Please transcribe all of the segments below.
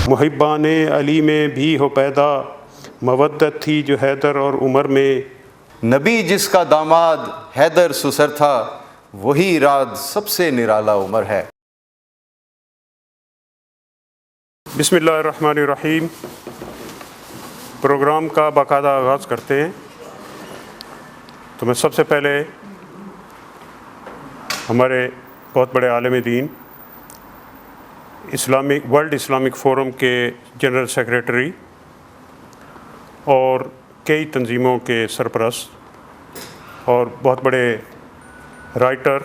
محبان علی میں بھی ہو پیدا، مودت تھی جو حیدر اور عمر میں۔ نبی جس کا داماد حیدر سسر تھا، وہی راز سب سے نرالا عمر ہے۔ بسم اللہ الرحمن الرحیم۔ پروگرام کا باقاعدہ آغاز کرتے ہیں تو میں سب سے پہلے ہمارے بہت بڑے عالم دین ورلڈ اسلامک فورم کے جنرل سیکریٹری اور کئی تنظیموں کے سرپرست اور بہت بڑے رائٹر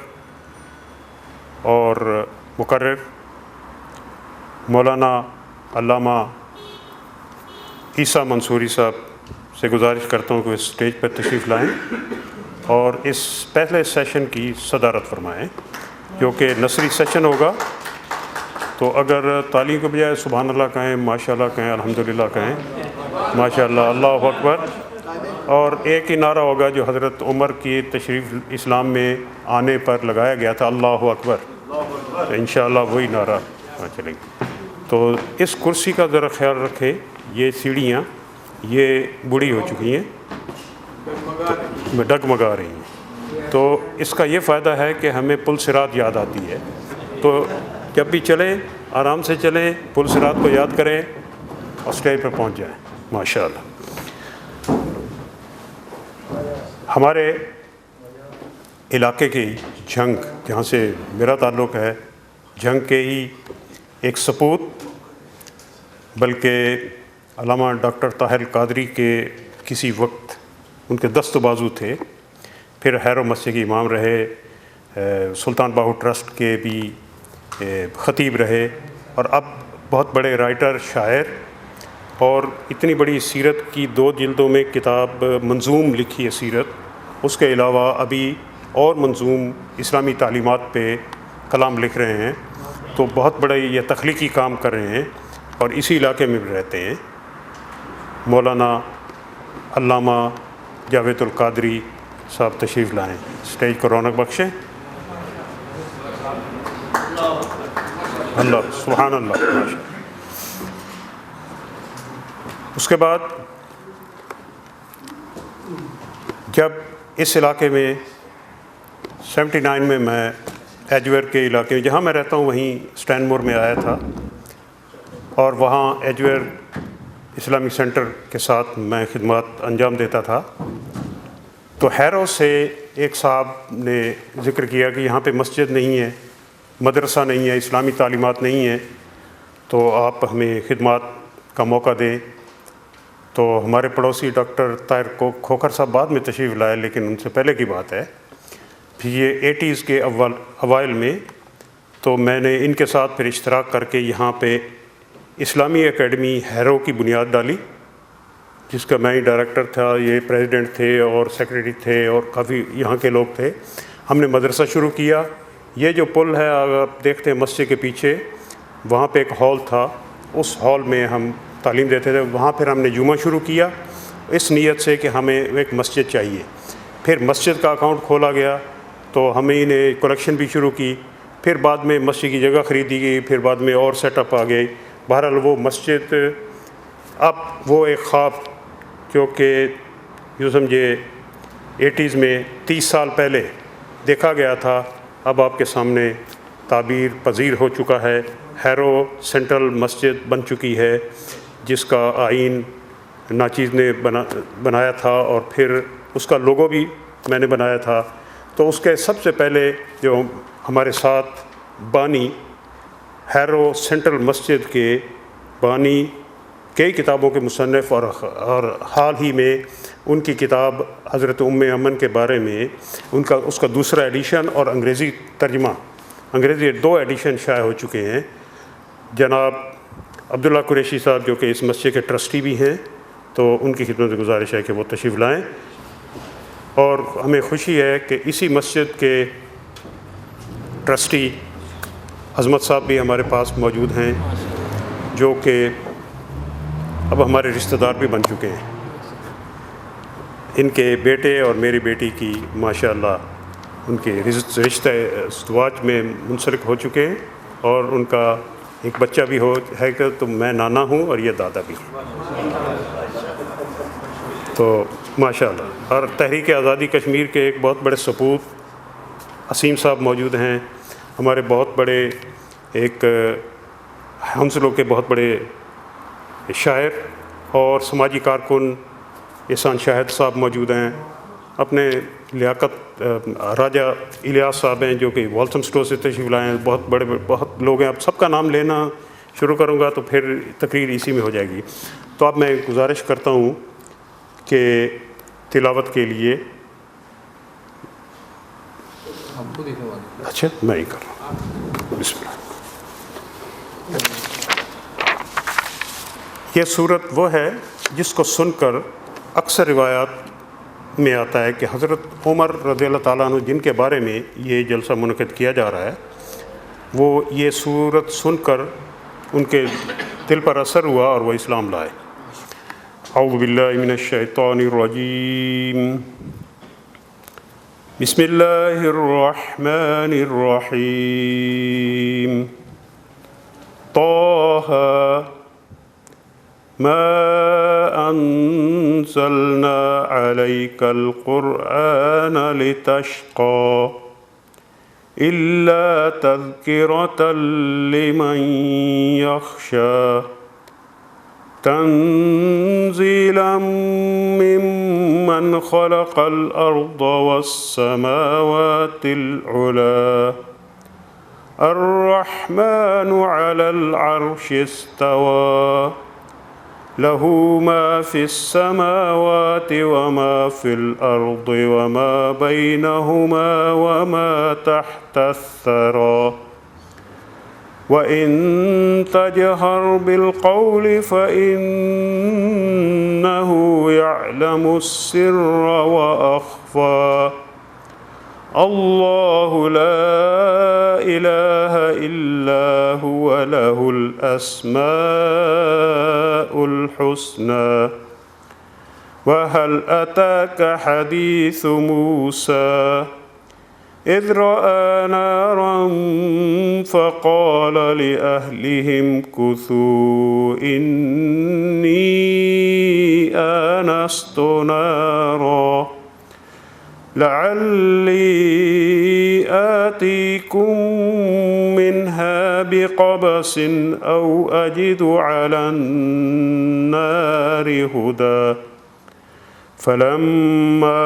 اور مقرر مولانا علامہ عیسیٰ منصوری صاحب سے گزارش کرتا ہوں کہ اس اسٹیج پر تشریف لائیں اور اس پہلے سیشن کی صدارت فرمائیں، جو کہ نثری سیشن ہوگا۔ تو اگر تعلیم کے بجائے سبحان اللہ کہیں، ماشاء اللہ کہیں، الحمدللہ کہیں، ماشاء اللہ، اللہ اکبر، اور ایک ہی نعرہ ہوگا جو حضرت عمر کی تشریف اسلام میں آنے پر لگایا گیا تھا، اللہ اکبر، تو انشاءاللہ وہی نعرہ چلے گا۔ تو اس کرسی کا ذرا خیال رکھیں، یہ سیڑھیاں یہ بوڑھی ہو چکی ہیں، میں ڈگمگا رہی ہیں، تو اس کا یہ فائدہ ہے کہ ہمیں پل صراط یاد آتی ہے، تو جب بھی چلیں آرام سے چلیں، پل صراط کو یاد کریں اور اسٹیج پہ پہنچ جائیں، ماشاءاللہ۔ ہمارے علاقے کی جھنگ، جہاں سے میرا تعلق ہے، جھنگ کے ہی ایک سپوت، بلکہ علامہ ڈاکٹر طاہر قادری کے کسی وقت ان کے دست و بازو تھے، پھر حیرو مسجد کے امام رہے، سلطان باہو ٹرسٹ کے بھی خطیب رہے، اور اب بہت بڑے رائٹر، شاعر، اور اتنی بڑی سیرت کی 2 جلدوں میں کتاب منظوم لکھی ہے سیرت، اس کے علاوہ ابھی اور منظوم اسلامی تعلیمات پہ کلام لکھ رہے ہیں، تو بہت بڑے یہ تخلیقی کام کر رہے ہیں اور اسی علاقے میں بھی رہتے ہیں۔ مولانا علامہ جاوید القادری صاحب تشریف لائیں، اسٹیج کو رونق بخشیں۔ اللہ سبحان اللہ۔ اس کے بعد جب اس علاقے میں 79 میں میں ایجویر کے علاقے میں، جہاں میں رہتا ہوں وہیں اسٹینمور میں آیا تھا، اور وہاں ایجویر اسلامک سینٹر کے ساتھ میں خدمات انجام دیتا تھا، تو حیرو سے ایک صاحب نے ذکر کیا کہ یہاں پہ مسجد نہیں ہے، مدرسہ نہیں ہے، اسلامی تعلیمات نہیں ہیں، تو آپ ہمیں خدمات کا موقع دیں۔ تو ہمارے پڑوسی ڈاکٹر طاہر کھوکھر صاحب بعد میں تشریف لائے، لیکن ان سے پہلے کی بات ہے، پھر یہ 80s کے اوائل میں، تو میں نے ان کے ساتھ پھر اشتراک کر کے یہاں پہ اسلامی اکیڈمی حیرو کی بنیاد ڈالی، جس کا میں ہی ڈائریکٹر تھا، یہ پریزیڈنٹ تھے اور سیکریٹری تھے اور کافی یہاں کے لوگ تھے۔ ہم نے مدرسہ شروع کیا۔ یہ جو پل ہے آپ دیکھتے ہیں مسجد کے پیچھے، وہاں پہ ایک ہال تھا، اس ہال میں ہم تعلیم دیتے تھے، وہاں پھر ہم نے جمعہ شروع کیا اس نیت سے کہ ہمیں ایک مسجد چاہیے۔ پھر مسجد کا اکاؤنٹ کھولا گیا، تو ہمیں نے کلیکشن بھی شروع کی، پھر بعد میں مسجد کی جگہ خریدی گئی، پھر بعد میں اور سیٹ اپ آ گئے۔ بہرحال وہ مسجد اب وہ ایک خواب جو کہ یوں سمجھے 80s میں 30 سال پہلے دیکھا گیا تھا، اب آپ کے سامنے تعبیر پذیر ہو چکا ہے۔ حیرو سینٹرل مسجد بن چکی ہے، جس کا آئین ناچیز نے بنایا تھا، اور پھر اس کا لوگو بھی میں نے بنایا تھا۔ تو اس کے سب سے پہلے جو ہمارے ساتھ بانی، حیرو سینٹرل مسجد کے بانی، کئی کتابوں کے مصنف، اور حال ہی میں ان کی کتاب حضرت امن کے بارے میں اس کا دوسرا ایڈیشن اور انگریزی ترجمہ، انگریزی 2 ایڈیشن شائع ہو چکے ہیں۔ جناب عبداللہ قریشی صاحب جو کہ اس مسجد کے ٹرسٹی بھی ہیں، تو ان کی خدمت میں گزارش ہے کہ وہ تشریف لائیں، اور ہمیں خوشی ہے کہ اسی مسجد کے ٹرسٹی عظمت صاحب بھی ہمارے پاس موجود ہیں، جو کہ اب ہمارے رشتہ دار بھی بن چکے ہیں۔ ان کے بیٹے اور میری بیٹی کی ماشاءاللہ ان کے رشتہ ازدواج میں منسلک ہو چکے ہیں، اور ان کا ایک بچہ بھی ہے کہ تو میں نانا ہوں اور یہ دادا بھی ہوں. تو ماشاء اللہ. اور تحریک آزادی کشمیر کے ایک بہت بڑے سپوت عصیم صاحب موجود ہیں, ہمارے بہت بڑے ایک ہنسلوں کے بہت بڑے شاعر اور سماجی کارکن احسان شاہد صاحب موجود ہیں, اپنے لیاقت راجہ الیاس صاحب ہیں جو کہ والتھم اسٹور سے تشریف لائے ہیں. بہت لوگ ہیں, اب سب کا نام لینا شروع کروں گا تو پھر تقریر اسی میں ہو جائے گی. تو اب میں گزارش کرتا ہوں کہ تلاوت کے لیے اچھا میں ہی کر رہا ہوں. بسم اللہ. یہ صورت وہ ہے جس کو سن کر اکثر روایات میں آتا ہے کہ حضرت عمر رضی اللہ تعالیٰ عنہ جن کے بارے میں یہ جلسہ منعقد کیا جا رہا ہے, وہ یہ صورت سن کر ان کے دل پر اثر ہوا اور وہ اسلام لائے. اعوذ باللہ من الشیطان الرجیم. بسم اللہ الرحمن الرحیم. طه ما أنزلنا عليك القرآن لتشقى إلا تذكرة لمن يخشى تنزيلا ممن خلق الأرض والسماوات العلى الرحمن على العرش استوى له ما في السماوات وما في الأرض وما بينهما وما تحت الثرى وإن تجهر بالقول فإنه يعلم السر وأخفى الله لا إله إلا هو له الأسماء الحسنى وهل أتاك حديث موسى إذ رأى نارا فقال لأهلهم كثوا إني آنست نارا لعلي آتيكم منها بقبس أو أجد على النار هدى فلما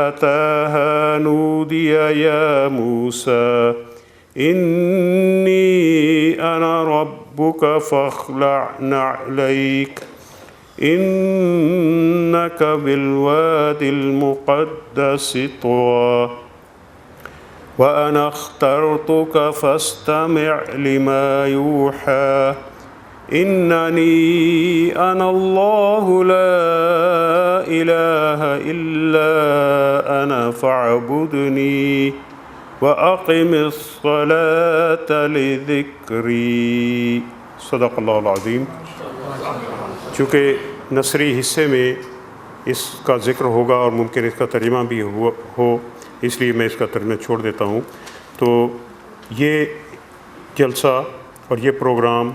أتاها نودي يا موسى إني أنا ربك فاخلع نعليك إنك بالوادي المقدس طوى وأنا اخترتك فاستمع لما يوحى إنني أنا الله لا إله إلا أنا فاعبدني وأقم الصلاة لذكري صدق اللہ العظیم. چونکہ نثری حصے میں اس کا ذکر ہوگا اور ممکن اس کا ترجمہ بھی ہو, اس لیے میں اس کا ترجمہ چھوڑ دیتا ہوں. تو یہ جلسہ اور یہ پروگرام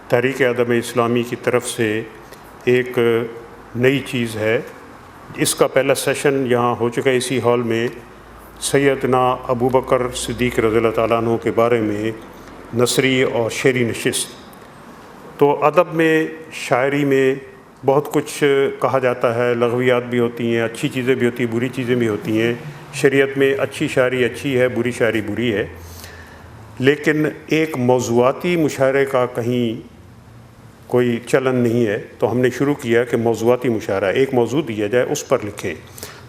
تحریک ادب اسلامی کی طرف سے ایک نئی چیز ہے. اس کا پہلا سیشن یہاں ہو چکا ہے اسی ہال میں, سیدنا ابو بکر صدیق رضی اللہ تعالیٰ عنہ کے بارے میں نثری اور شعری نشست. تو ادب میں, شاعری میں بہت کچھ کہا جاتا ہے, لغویات بھی ہوتی ہیں, اچھی چیزیں بھی ہوتی ہیں, بری چیزیں بھی ہوتی ہیں. شریعت میں اچھی شاعری اچھی ہے, بری شاعری بری ہے, لیکن ایک موضوعاتی مشاعرے کا کہیں کوئی چلن نہیں ہے. تو ہم نے شروع کیا کہ موضوعاتی مشاعرہ, ایک موضوع دیا جائے اس پر لکھیں.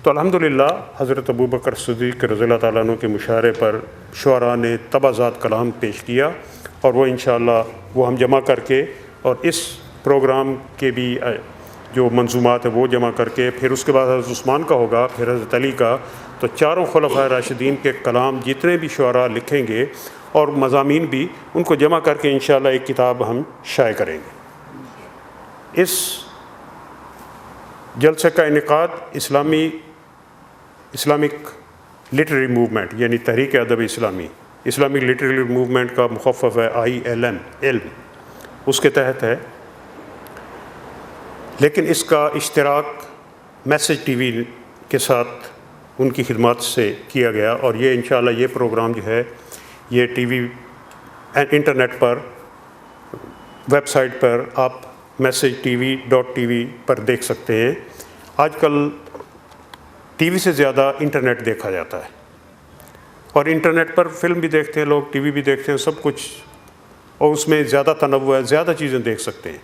تو الحمدللہ حضرت ابو بکر صدیق رضی اللہ تعالیٰ عنہ کے مشاعرے پر شعراء نے تبازات کلام پیش کیا, اور وہ انشاءاللہ وہ ہم جمع کر کے, اور اس پروگرام کے بھی جو منظومات ہیں وہ جمع کر کے, پھر اس کے بعد حضرت عثمان کا ہوگا, پھر حضرت علی کا. تو چاروں خلفائے راشدین کے کلام جتنے بھی شعراء لکھیں گے اور مضامین بھی, ان کو جمع کر کے انشاءاللہ ایک کتاب ہم شائع کریں گے. اس جلسے کا انعقاد اسلامک لٹریری موومنٹ یعنی تحریک ادب اسلامی, اسلامک لٹریری موومنٹ کا مخفف ہے ILM، علم اس کے تحت ہے، لیکن اس کا اشتراک میسج ٹی وی کے ساتھ ان کی خدمات سے کیا گیا، اور یہ انشاءاللہ یہ پروگرام جو ہے یہ ٹی وی انٹرنیٹ پر ویب سائٹ پر آپ message.tv پر دیکھ سکتے ہیں۔ آج کل ٹی وی سے زیادہ انٹرنیٹ دیکھا جاتا ہے، اور انٹرنیٹ پر فلم بھی دیکھتے ہیں لوگ، ٹی وی بھی دیکھتے ہیں، سب کچھ، اور اس میں زیادہ تنوع ہے، زیادہ چیزیں دیکھ سکتے ہیں۔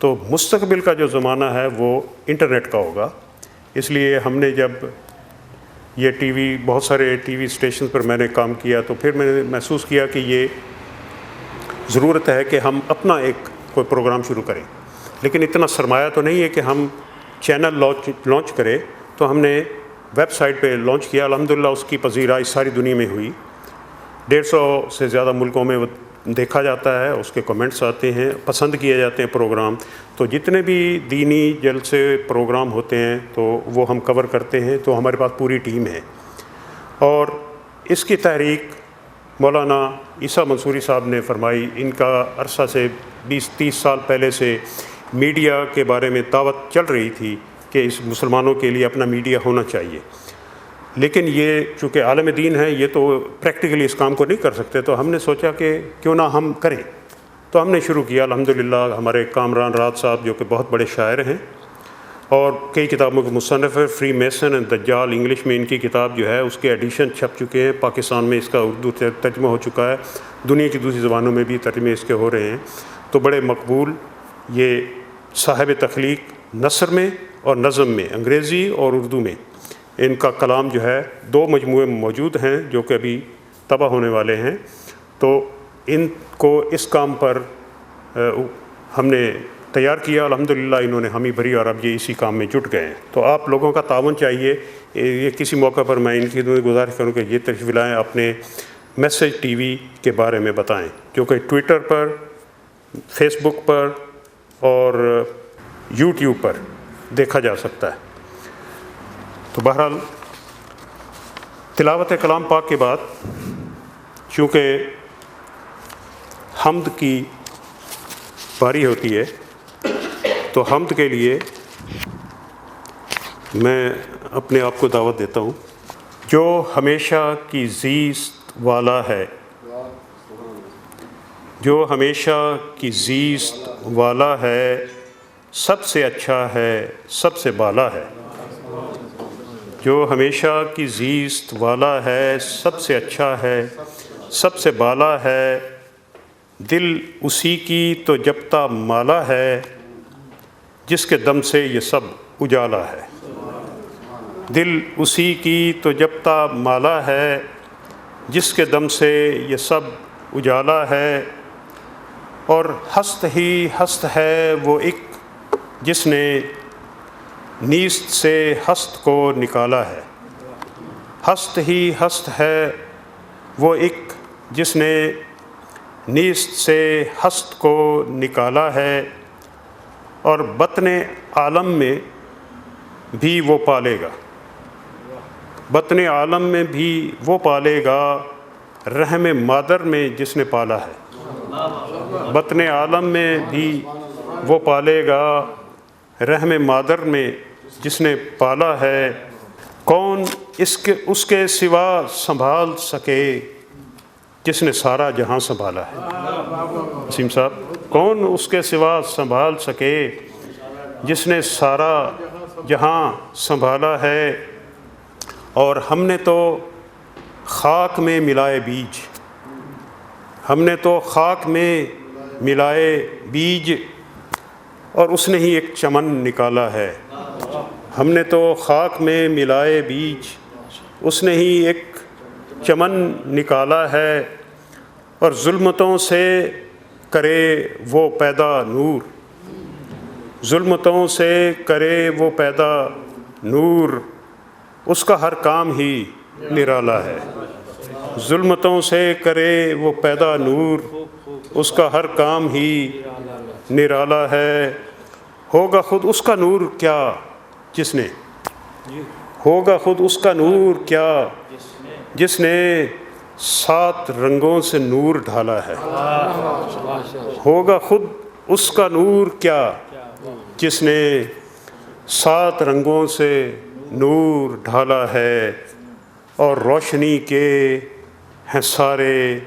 تو مستقبل کا جو زمانہ ہے وہ انٹرنیٹ کا ہوگا، اس لیے ہم نے جب یہ ٹی وی بہت سارے ٹی وی اسٹیشن پر میں نے کام کیا تو پھر میں نے محسوس کیا کہ یہ ضرورت ہے کہ ہم اپنا ایک کوئی پروگرام شروع کریں، لیکن اتنا سرمایہ تو نہیں ہے کہ ہم چینل لانچ کریں، تو ہم نے ویب سائٹ پہ لانچ کیا۔ الحمدللہ اس کی پذیرائی ساری دنیا میں ہوئی، 150 سے زیادہ ملکوں میں دیکھا جاتا ہے، اس کے کمنٹس آتے ہیں، پسند کیے جاتے ہیں پروگرام۔ تو جتنے بھی دینی جلسے پروگرام ہوتے ہیں تو وہ ہم کور کرتے ہیں، تو ہمارے پاس پوری ٹیم ہے، اور اس کی تحریک مولانا عیسیٰ منصوری صاحب نے فرمائی۔ ان کا عرصہ سے 20-30 سال پہلے سے میڈیا کے بارے میں دعوت چل رہی تھی کہ اس مسلمانوں کے لیے اپنا میڈیا ہونا چاہیے، لیکن یہ چونکہ عالم دین ہے، یہ تو پریکٹیکلی اس کام کو نہیں کر سکتے، تو ہم نے سوچا کہ کیوں نہ ہم کریں، تو ہم نے شروع کیا۔ الحمدللہ ہمارے کامران رات صاحب جو کہ بہت بڑے شاعر ہیں اور کئی کتابوں کے مصنف ہے، فری میسن اینڈ دجال انگلش میں ان کی کتاب جو ہے اس کے ایڈیشن چھپ چکے ہیں، پاکستان میں اس کا اردو ترجمہ ہو چکا ہے، دنیا کی دوسری زبانوں میں بھی ترجمے اس کے ہو رہے ہیں، تو بڑے مقبول یہ صاحب تخلیق نثر میں اور نظم میں، انگریزی اور اردو میں ان کا کلام جو ہے 2 مجموعے موجود ہیں جو کہ ابھی طبع ہونے والے ہیں، تو ان کو اس کام پر ہم نے تیار کیا۔ الحمدللہ انہوں نے حامی بھری اور اب یہ اسی کام میں جٹ گئے ہیں، تو آپ لوگوں کا تعاون چاہیے۔ یہ کسی موقع پر میں ان کی گزارش کروں کہ یہ تشریف لائیں، اپنے میسج ٹی وی کے بارے میں بتائیں، جو کہ ٹویٹر پر، فیس بک پر اور یوٹیوب پر دیکھا جا سکتا ہے۔ تو بہرحال تلاوت کلام پاک کے بعد چونکہ حمد کی باری ہوتی ہے، تو حمد کے لیے میں اپنے آپ کو دعوت دیتا ہوں۔ جو ہمیشہ کی زیست والا ہے، جو ہمیشہ کی زیست والا ہے، سب سے اچھا ہے، سب سے بالا ہے۔ جو ہمیشہ کی زیست والا ہے، سب سے اچھا ہے، سب سے بالا ہے۔ دل اسی کی تو جبتا مالا ہے، جس کے دم سے یہ سب اجالا ہے۔ دل اسی کی تو جبتا مالا ہے، جس کے دم سے یہ سب اجالا ہے۔ اور ہست ہی ہست ہے وہ ایک، جس نے نیست سے ہست کو نکالا ہے۔ ہست ہی ہست ہے وہ ایک، جس نے نیست سے ہست کو نکالا ہے۔ اور بطن عالم میں بھی وہ پالے گا، بطن عالم میں بھی وہ پالے گا، رحم مادر میں جس نے پالا ہے۔ بطن عالم میں بھی وہ پالے گا، رحم مادر میں جس نے پالا ہے۔ کون اس کے سوا سنبھال سکے، جس نے سارا جہاں سنبھالا ہے۔ وسیم صاحب، کون اس کے سوا سنبھال سکے، جس نے سارا جہاں سنبھالا ہے۔ اور ہم نے تو خاک میں ملائے بیج، ہم نے تو خاک میں ملائے بیج، اور اس نے ہی ایک چمن نکالا ہے۔ ہم نے تو خاک میں ملائے بیج، اس نے ہی ایک چمن نکالا ہے۔ اور ظلمتوں سے کرے وہ پیدا نور، ظلمتوں سے کرے وہ پیدا نور، اس کا ہر کام ہی نرالا ہے۔ ظلمتوں سے کرے وہ پیدا نور، اس کا ہر کام ہی نرالا ہے۔ ہوگا خود اس کا نور کیا جس نے، ہوگا خود اس کا نور کیا جس نے 7 رنگوں سے نور ڈھالا ہے، ہوگا خود اس کا نور کیا جس نے 7 رنگوں سے نور ڈھالا ہے، اور روشنی کے ہیں سارے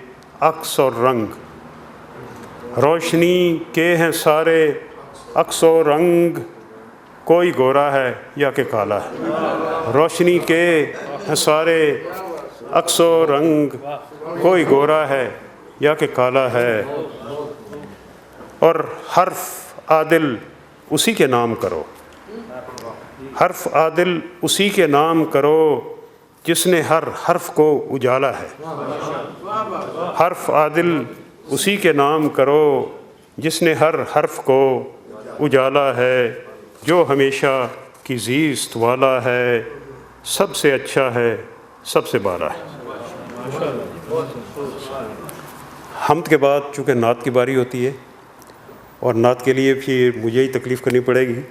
عکس اور رنگ، روشنی کے ہیں سارے عکس و رنگ، کوئی گورا ہے یا کہ کالا ہے، روشنی کے ہیں سارے عکس و رنگ، کوئی گورا ہے یا کہ کالا ہے، اور حرف عادل اسی کے نام کرو، حرف عادل اسی کے نام کرو جس نے ہر حرف کو اجالا ہے، حرف عادل اسی کے نام کرو جس نے ہر حرف کو اجالا ہے، جو ہمیشہ کی زیست والا ہے، سب سے اچھا ہے، سب سے بالا ہے۔ حمد کے بعد چونکہ نعت کی باری ہوتی ہے اور نعت کے لیے پھر مجھے ہی تکلیف کرنی پڑے گی،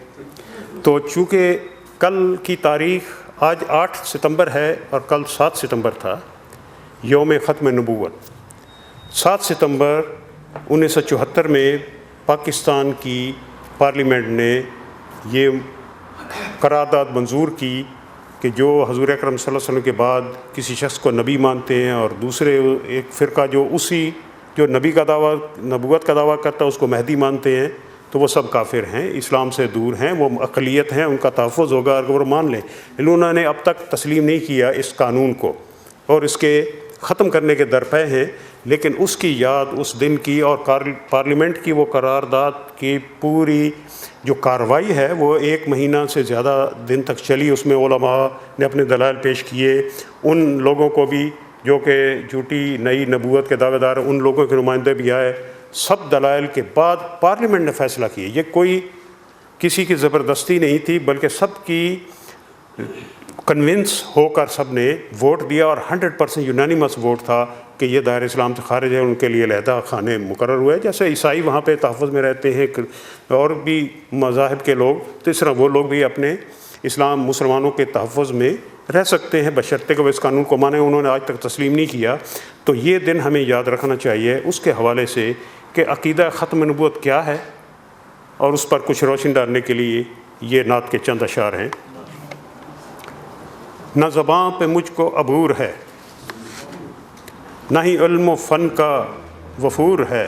تو چونکہ کل کی تاریخ آج 8 ستمبر ہے اور کل 7 ستمبر تھا، یوم ختم نبوت۔ 7 ستمبر 1974 میں پاکستان کی پارلیمنٹ نے یہ قرارداد منظور کی کہ جو حضور اکرم صلی اللہ علیہ وسلم کے بعد کسی شخص کو نبی مانتے ہیں اور دوسرے ایک فرقہ جو نبی کا دعویٰ نبوت کا دعویٰ کرتا ہے اس کو مہدی مانتے ہیں، تو وہ سب کافر ہیں، اسلام سے دور ہیں، وہ اقلیت ہیں، ان کا تحفظ ہوگا اگر وہ مان لیں۔ انہوں نے اب تک تسلیم نہیں کیا اس قانون کو اور اس کے ختم کرنے کے درپے ہیں، لیکن اس کی یاد اس دن کی اور پارلیمنٹ کی وہ قرارداد کی پوری جو کارروائی ہے وہ 1 مہینہ سے زیادہ دن تک چلی۔ اس میں علماء نے اپنے دلائل پیش کیے، ان لوگوں کو بھی جو کہ جھوٹی نئی نبوت کے دعوے دار، ان لوگوں کے نمائندے بھی آئے، سب دلائل کے بعد پارلیمنٹ نے فیصلہ کیا۔ یہ کوئی کسی کی زبردستی نہیں تھی بلکہ سب کی کنونس ہو کر سب نے ووٹ دیا، اور 100% یونانیمس ووٹ تھا کہ یہ دائرہ اسلام سے خارج ہے، ان کے لیے علیحدہ خانے مقرر ہوئے، جیسے عیسائی وہاں پہ تحفظ میں رہتے ہیں اور بھی مذاہب کے لوگ، تو اس طرح وہ لوگ بھی اپنے اسلام مسلمانوں کے تحفظ میں رہ سکتے ہیں بشرطے کہ وہ اس قانون کو مانیں۔ انہوں نے آج تک تسلیم نہیں کیا، تو یہ دن ہمیں یاد رکھنا چاہیے اس کے حوالے سے کہ عقیدہ ختم نبوت کیا ہے، اور اس پر کچھ روشنی ڈالنے کے لیے یہ نعت کے چند اشعار ہیں۔ نہ زباں پہ مجھ کو عبور ہے، نہ ہی علم و فن کا وفور ہے،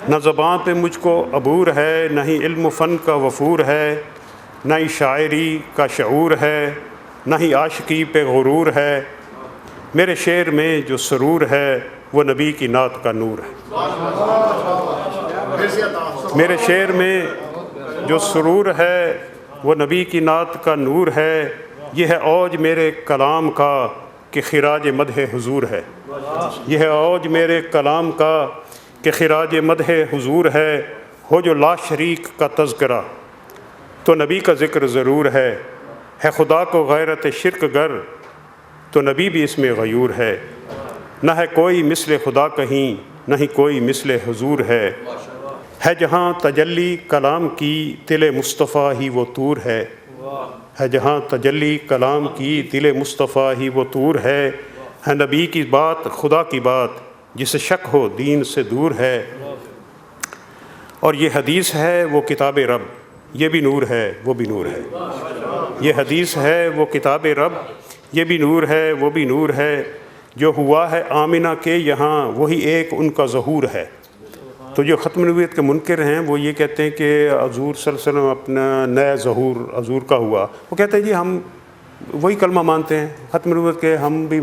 نہ زباں پہ مجھ کو عبور ہے، نہ ہی علم و فن کا وفور ہے، نہ ہی شاعری کا شعور ہے، نہ ہی عاشقی پہ غرور ہے، میرے شعر میں جو سرور ہے وہ نبی کی نعت کا نور ہے، میرے شعر میں جو سرور ہے وہ نبی کی نعت کا نور ہے، یہ ہے اوج میرے کلام کا کہ خراج مدح حضور ہے، یہ ہے اوج میرے کلام کا کہ خراج مدح حضور ہے، ہو جو لا شریک کا تذکرہ تو نبی کا ذکر ضرور ہے خدا کو غیرت شرک گر تو نبی بھی اس میں غیور ہے، نہ ہے کوئی مثل خدا کہیں نہ ہی کوئی مثل حضور ہے جہاں تجلی کلام کی دل مصطفیٰ ہی وہ طور ہے جہاں تجلی کلام کی دل مصطفیٰ ہی وہ طور ہے نبی کی بات خدا کی بات جسے شک ہو دین سے دور ہے، اور یہ حدیث ہے وہ کتاب رب، یہ بھی نور ہے وہ بھی نور ہے، یہ حدیث ہے وہ کتاب رب، یہ بھی نور ہے وہ بھی نور ہے، جو ہوا ہے آمنہ کے یہاں وہی ایک ان کا ظہور ہے۔ تو جو ختم نبوت کے منکر ہیں وہ یہ کہتے ہیں کہ حضور صلی اللہ علیہ وسلم اپنا نیا ظہور حضور کا ہوا، وہ کہتے ہیں جی ہم وہی کلمہ مانتے ہیں ختم نبوت کے، ہم بھی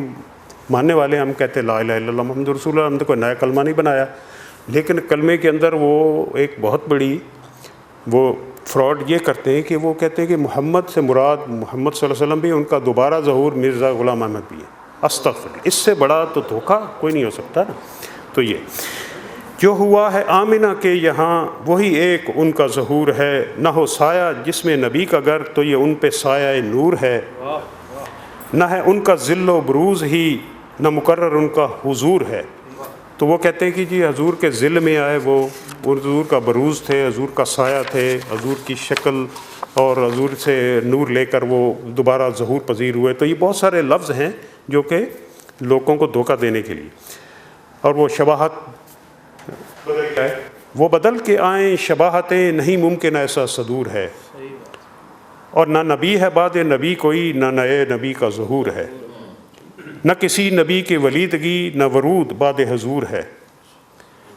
ماننے والے ہیں، ہم کہتے ہیں لا الہ الا اللہ محمد رسول اللہ، ہم نے کوئی نیا کلمہ نہیں بنایا، لیکن کلمے کے اندر وہ ایک بہت بڑی وہ فراڈ یہ کرتے ہیں کہ وہ کہتے ہیں کہ محمد سے مراد محمد صلی اللہ علیہ وسلم بھی، ان کا دوبارہ ظہور مرزا غلام احمد بھی ہے۔ استغفر، اس سے بڑا تو دھوکہ کوئی نہیں ہو سکتا نا۔ تو یہ جو ہوا ہے آمنہ کے یہاں وہی ایک ان کا ظہور ہے، نہ ہو سایہ جس میں نبی کا گھر تو یہ ان پہ سایہ نور ہے، نہ ہے ان کا ذل و بروز ہی نہ مقرر ان کا حضور ہے۔ تو وہ کہتے ہیں کہ جی حضور کے ذل میں آئے، وہ حضور کا بروز تھے، حضور کا سایہ تھے، حضور کی شکل اور حضور سے نور لے کر وہ دوبارہ ظہور پذیر ہوئے۔ تو یہ بہت سارے لفظ ہیں جو کہ لوگوں کو دھوکہ دینے کے لیے، اور وہ شباہت وہ بدل کے آئیں شباہتیں، نہیں ممکن ایسا صدور ہے، اور نہ نبی ہے بعد نبی کوئی، نہ نئے نبی کا ظہور ہے، نہ کسی نبی کی ولیدگی، نہ ورود بعد حضور ہے،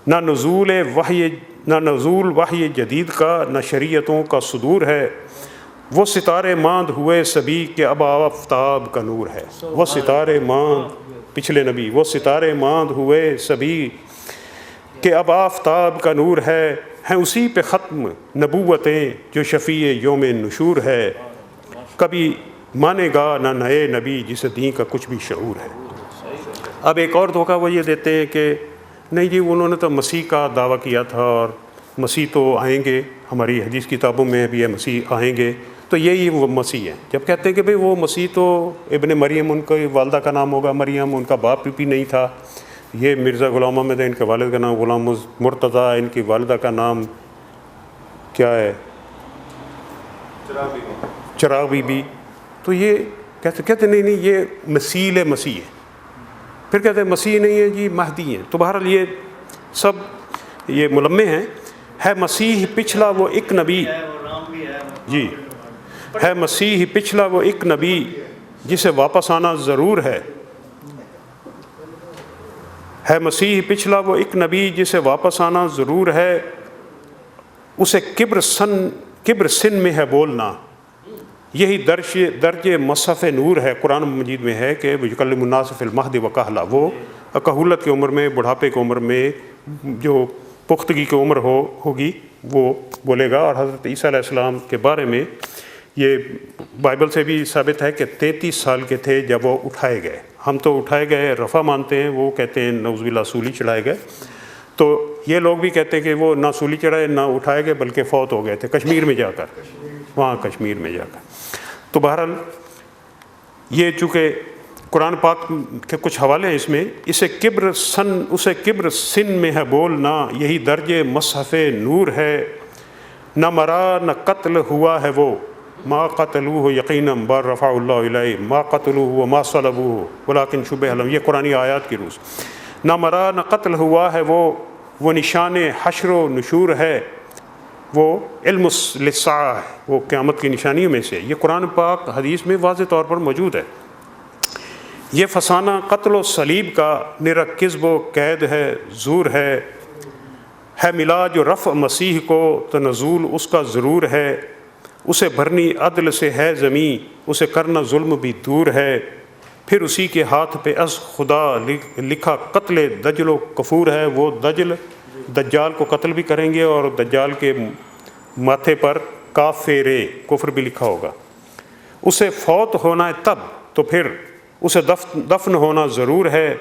نہ نزول وحی جدید کا، نہ شریعتوں کا صدور ہے، وہ ستارے ماند ہوئے سبھی کہ اب آفتاب کا نور ہے، وہ ستارے ماند، پچھلے نبی، وہ ستارے ماند ہوئے سبھی کہ اب آفتاب کا نور ہے، ہیں اسی پہ ختم نبوتیں جو شفیع یوم نشور ہے، کبھی مانے گا نہ نئے نبی جسے دین کا کچھ بھی شعور ہے۔ اب ایک اور دھوکہ وہ یہ دیتے ہیں کہ نہیں جی انہوں نے تو مسیح کا دعویٰ کیا تھا اور مسیح تو آئیں گے، ہماری حدیث کتابوں میں بھی ہے مسیح آئیں گے، تو یہی وہ مسیح ہے۔ جب کہتے ہیں کہ بھئی وہ مسیح تو ابن مریم ان کی والدہ کا نام ہوگا مریم، ان کا باپ بھی نہیں تھا، یہ مرزا غلام احمد ہے، ان کے والد کا نام غلام مرتضیٰ، ان کی والدہ کا نام کیا ہے، چراغ بی بی، تو یہ کہتے نہیں یہ مسیح ہے، پھر کہتے ہیں مسیح نہیں ہے جی مہدی ہیں۔ تو بہرحال یہ سب یہ ملمح ہیں۔ ہے مسیح پچھلا وہ ایک نبی، جی ہے مسیح پچھلا وہ ایک نبی جسے واپس آنا ضرور ہے، ہے مسیح پچھلا وہ ایک نبی جسے واپس آنا ضرور ہے، اسے کبر سن میں ہے بولنا، یہی درج مصحف نور ہے۔ قرآن مجید میں ہے کہ یکلم الناس فی المہد وکہلا، وہ کہولت کی عمر میں، بڑھاپے کی عمر میں، جو پختگی کی عمر ہوگی وہ بولے گا۔ اور حضرت عیسیٰ علیہ السلام کے بارے میں یہ بائبل سے بھی ثابت ہے کہ 33 سال کے تھے جب وہ اٹھائے گئے۔ ہم تو اٹھائے گئے رفع مانتے ہیں، وہ کہتے ہیں نعوذ باللہ سولی چڑھائے گئے، تو یہ لوگ بھی کہتے ہیں کہ وہ نہ سولی چڑھائے نہ اٹھائے گئے بلکہ فوت ہو گئے تھے کشمیر میں جا کر، وہاں کشمیر میں جا کر۔ تو بہرحال یہ چونکہ قرآن پاک کے کچھ حوالے ہیں اس میں، اسے کبر سن میں ہے بولنا، یہی درج مصحف نور ہے، نہ مرا نہ قتل ہوا ہے وہ، ما قتلوہ یقیناً بل رفع اللہ الیہ، ما قتلوہ وما صلبوہ ولکن شبہ لہم، یہ قرآنی آیات کی روز۔ نہ مرا نہ قتل ہوا ہے وہ نشان حشر و نشور ہے، وہ علم للساعہ ہے، وہ قیامت کی نشانیوں میں سے۔ یہ قرآن پاک حدیث میں واضح طور پر موجود ہے۔ یہ فسانہ قتل و صلیب کا نرا کذب و قید ہے، زور ہے ملا جو رفع مسیح کو تو نزول اس کا ضرور ہے، اسے بھرنی عدل سے ہے زمین، اسے کرنا ظلم بھی دور ہے، پھر اسی کے ہاتھ پہ از خدا لکھا قتل دجل و کفور ہے، وہ دجال کو قتل بھی کریں گے اور دجال کے ماتھے پر کافر کفر بھی لکھا ہوگا۔ اسے فوت ہونا ہے تب تو پھر اسے دفن ہونا ضرور ہے،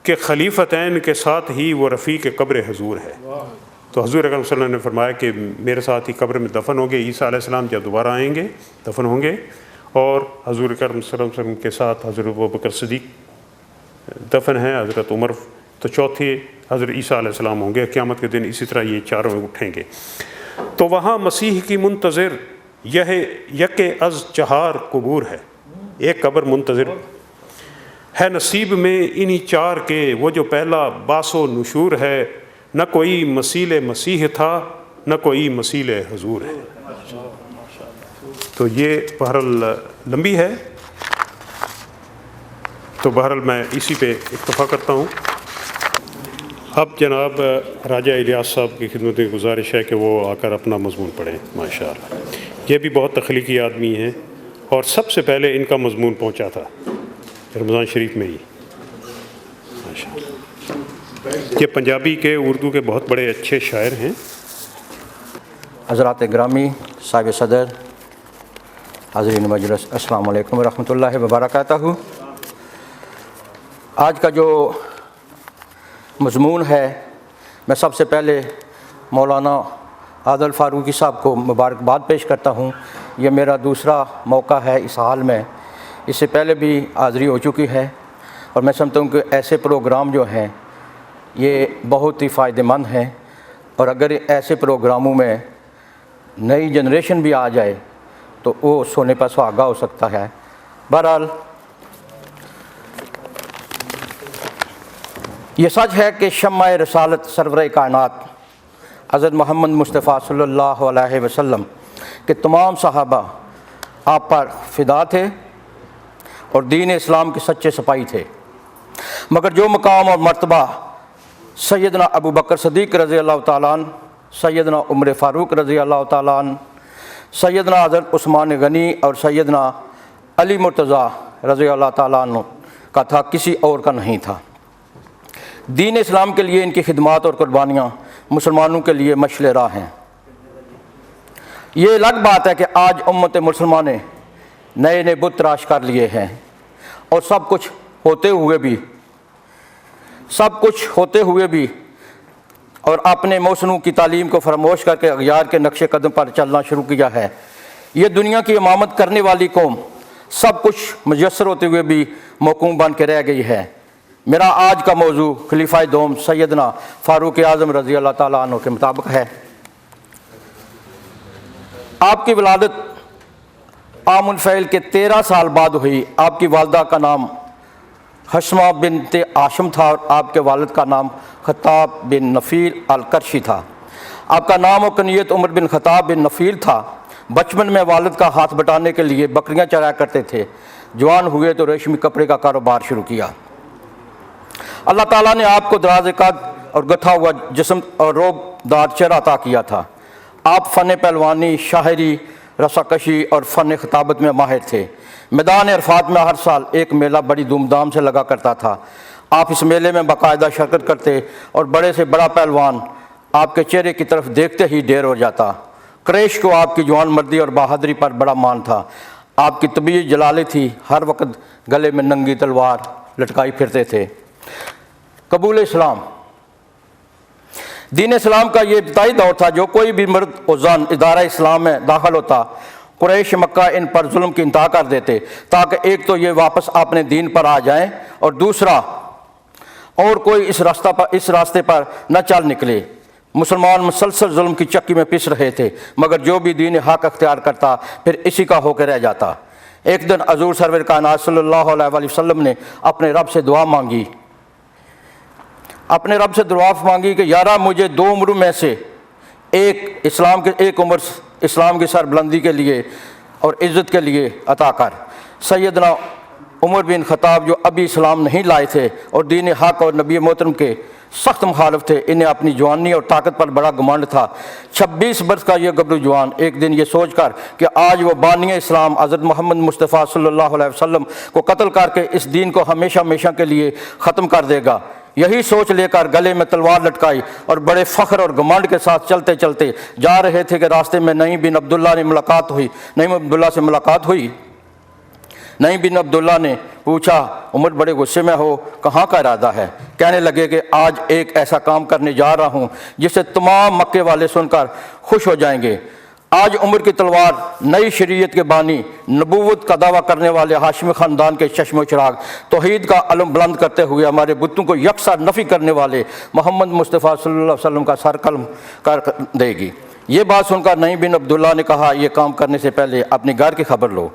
کہ خلیفتین کے ساتھ ہی وہ رفیق قبر حضور ہے۔ تو حضور اکرم صلی اللہ علیہ وسلم نے فرمایا کہ میرے ساتھ ہی قبر میں دفن ہوں گے، عیسیٰ علیہ السلام جب دوبارہ آئیں گے دفن ہوں گے، اور حضور اکرم صلی اللہ علیہ وسلم کے ساتھ حضرت ابوبکر صدیق دفن ہیں، حضرت عمر، تو چوتھے حضرت عیسیٰ علیہ السلام ہوں گے قیامت کے دن، اسی طرح یہ چاروں اٹھیں گے۔ تو وہاں مسیح کی منتظر یک از چہار قبور ہے، ایک قبر منتظر ہے نصیب میں انہی چار کے، وہ جو پہلا باس و نشور ہے، نہ کوئی مسیل مسیح تھا نہ کوئی مسیل حضور ہے۔ تو یہ بہرحال لمبی ہے، تو بہرحال میں اسی پہ اکتفا کرتا ہوں۔ اب جناب راجہ الیاس صاحب کی خدمت میں گزارش ہے کہ وہ آ کر اپنا مضمون پڑھیں ماشاءاللہ۔ یہ بھی بہت تخلیقی آدمی ہیں، اور سب سے پہلے ان کا مضمون پہنچا تھا رمضان شریف میں ہی ماشاءاللہ۔ یہ پنجابی کے اردو کے بہت بڑے اچھے شاعر ہیں۔ حضرات گرامی، صاحب صدر، حاضرین مجلس، السلام علیکم ورحمۃ اللہ وبرکاتہ۔ آج کا جو مضمون ہے، میں سب سے پہلے مولانا عادل فاروقی صاحب کو مبارکباد پیش کرتا ہوں۔ یہ میرا دوسرا موقع ہے اس حال میں، اس سے پہلے بھی حاضری ہو چکی ہے، اور میں سمجھتا ہوں کہ ایسے پروگرام جو ہیں یہ بہت ہی فائدہ مند ہیں، اور اگر ایسے پروگراموں میں نئی جنریشن بھی آ جائے تو وہ سونے پر سہاگا ہو سکتا ہے۔ بہرحال یہ سچ ہے کہ شمع رسالت سرور کائنات حضرت محمد مصطفیٰ صلی اللہ علیہ وسلم کے تمام صحابہ آپ پر فدا تھے اور دین اسلام کے سچے سپاہی تھے، مگر جو مقام اور مرتبہ سیدنا ابو بکر صدیق رضی اللہ تعالیٰ عنہ، سیدنا عمر فاروق رضی اللہ تعالیٰ عنہ، سیدنا حضرت عثمان غنی اور سیدنا علی مرتضیٰ رضی اللہ تعالیٰ عنہ کا تھا، کسی اور کا نہیں تھا۔ دین اسلام کے لیے ان کی خدمات اور قربانیاں مسلمانوں کے لیے مشعل راہ ہیں۔ یہ الگ بات ہے کہ آج امت مسلمان نے نئے نئے بت تراش کر لیے ہیں اور سب کچھ ہوتے ہوئے بھی اور اپنے موسنوں کی تعلیم کو فراموش کر کے اغیار کے نقش قدم پر چلنا شروع کیا ہے۔ یہ دنیا کی امامت کرنے والی قوم سب کچھ میسر ہوتے ہوئے بھی موقوف بن کے رہ گئی ہے۔ میرا آج کا موضوع خلیفہ دوم سیدنا فاروق اعظم رضی اللہ تعالیٰ عنہ کے مطابق ہے۔ آپ کی ولادت عام الفیل کے 13 سال بعد ہوئی۔ آپ کی والدہ کا نام حشمہ بنت عاشم تھا اور آپ کے والد کا نام خطاب بن نفیل القرشی تھا۔ آپ کا نام و کنیت عمر بن خطاب بن نفیل تھا۔ بچپن میں والد کا ہاتھ بٹانے کے لیے بکریاں چرایا کرتے تھے۔ جوان ہوئے تو ریشمی کپڑے کا کاروبار شروع کیا۔ اللہ تعالیٰ نے آپ کو دراز قد اور گتھا ہوا جسم اور روب دار چہرہ عطا کیا تھا۔ آپ فن پہلوانی، شاعری، رساکشی اور فن خطابت میں ماہر تھے۔ میدان عرفات میں ہر سال ایک میلہ بڑی دھوم دھام سے لگا کرتا تھا۔ آپ اس میلے میں باقاعدہ شرکت کرتے اور بڑے سے بڑا پہلوان آپ کے چہرے کی طرف دیکھتے ہی ڈیر ہو جاتا۔ قریش کو آپ کی جوان مردی اور بہادری پر بڑا مان تھا۔ آپ کی طبیعت جلالی تھی، ہر وقت گلے میں ننگی تلوار لٹکائی پھرتے تھے۔ قبول اسلام۔ دین اسلام کا یہ ابتدائی دور تھا۔ جو کوئی بھی مرد و زن ادارہ اسلام میں داخل ہوتا، قریش مکہ ان پر ظلم کی انتہا کر دیتے تاکہ ایک تو یہ واپس اپنے دین پر آ جائیں اور دوسرا اور کوئی اس راستے پر نہ چل نکلے۔ مسلمان مسلسل ظلم کی چکی میں پس رہے تھے، مگر جو بھی دین حق اختیار کرتا پھر اسی کا ہو کے رہ جاتا۔ ایک دن حضور سرور کائنات صلی اللہ علیہ وسلم نے اپنے رب سے دعا مانگی کہ یارا مجھے 2 عمروں میں سے ایک عمر اسلام کی سربلندی کے لیے اور عزت کے لیے عطا کر۔ سیدنا عمر بن خطاب جو ابھی اسلام نہیں لائے تھے اور دین حق اور نبی محترم کے سخت مخالف تھے، انہیں اپنی جوانی اور طاقت پر بڑا گمانڈ تھا۔ 26 برس کا یہ گبرو جوان ایک دن یہ سوچ کر کہ آج وہ بانی اسلام حضرت محمد مصطفیٰ صلی اللہ علیہ وسلم کو قتل کر کے اس دین کو ہمیشہ کے لیے ختم کر دے گا، یہی سوچ لے کر گلے میں تلوار لٹکائی اور بڑے فخر اور گمانڈ کے ساتھ چلتے چلتے جا رہے تھے کہ راستے میں نعیم بن عبداللہ سے ملاقات ہوئی۔ نعیم بن عبداللہ نے پوچھا، عمر بڑے غصے میں ہو، کہاں کا ارادہ ہے؟ کہنے لگے کہ آج ایک ایسا کام کرنے جا رہا ہوں جس سے تمام مکے والے سن کر خوش ہو جائیں گے۔ آج عمر کی تلوار نئی شریعت کے بانی، نبوت کا دعویٰ کرنے والے ہاشمی خاندان کے چشم و چراغ، توحید کا علم بلند کرتے ہوئے ہمارے بتوں کو یکسر نفی کرنے والے محمد مصطفیٰ صلی اللہ علیہ وسلم کا سر قلم کر دے گی۔ یہ بات سن کر نعیم بن عبداللہ نے کہا، یہ کام کرنے سے پہلے اپنے گھر کی خبر لو،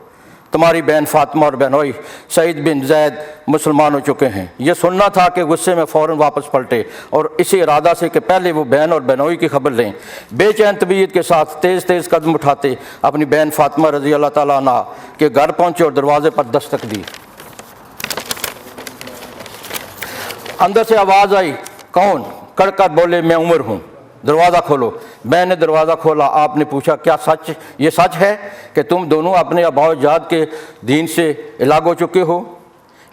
تمہاری بہن فاطمہ اور بہنوئی سعید بن زید مسلمان ہو چکے ہیں۔ یہ سننا تھا کہ غصے میں فوراً واپس پلٹے اور اسی ارادہ سے کہ پہلے وہ بہن اور بہنوئی کی خبر لیں، بے چین طبیعت کے ساتھ تیز قدم اٹھاتے اپنی بہن فاطمہ رضی اللہ تعالیٰ عنہ کے گھر پہنچے اور دروازے پر دستک دی۔ اندر سے آواز آئی، کون؟ کڑ کر بولے، میں عمر ہوں، دروازہ کھولو۔ میں نے دروازہ کھولا۔ آپ نے پوچھا، کیا یہ سچ ہے کہ تم دونوں اپنے آباء و اجداد کے دین سے الگ ہو چکے ہو؟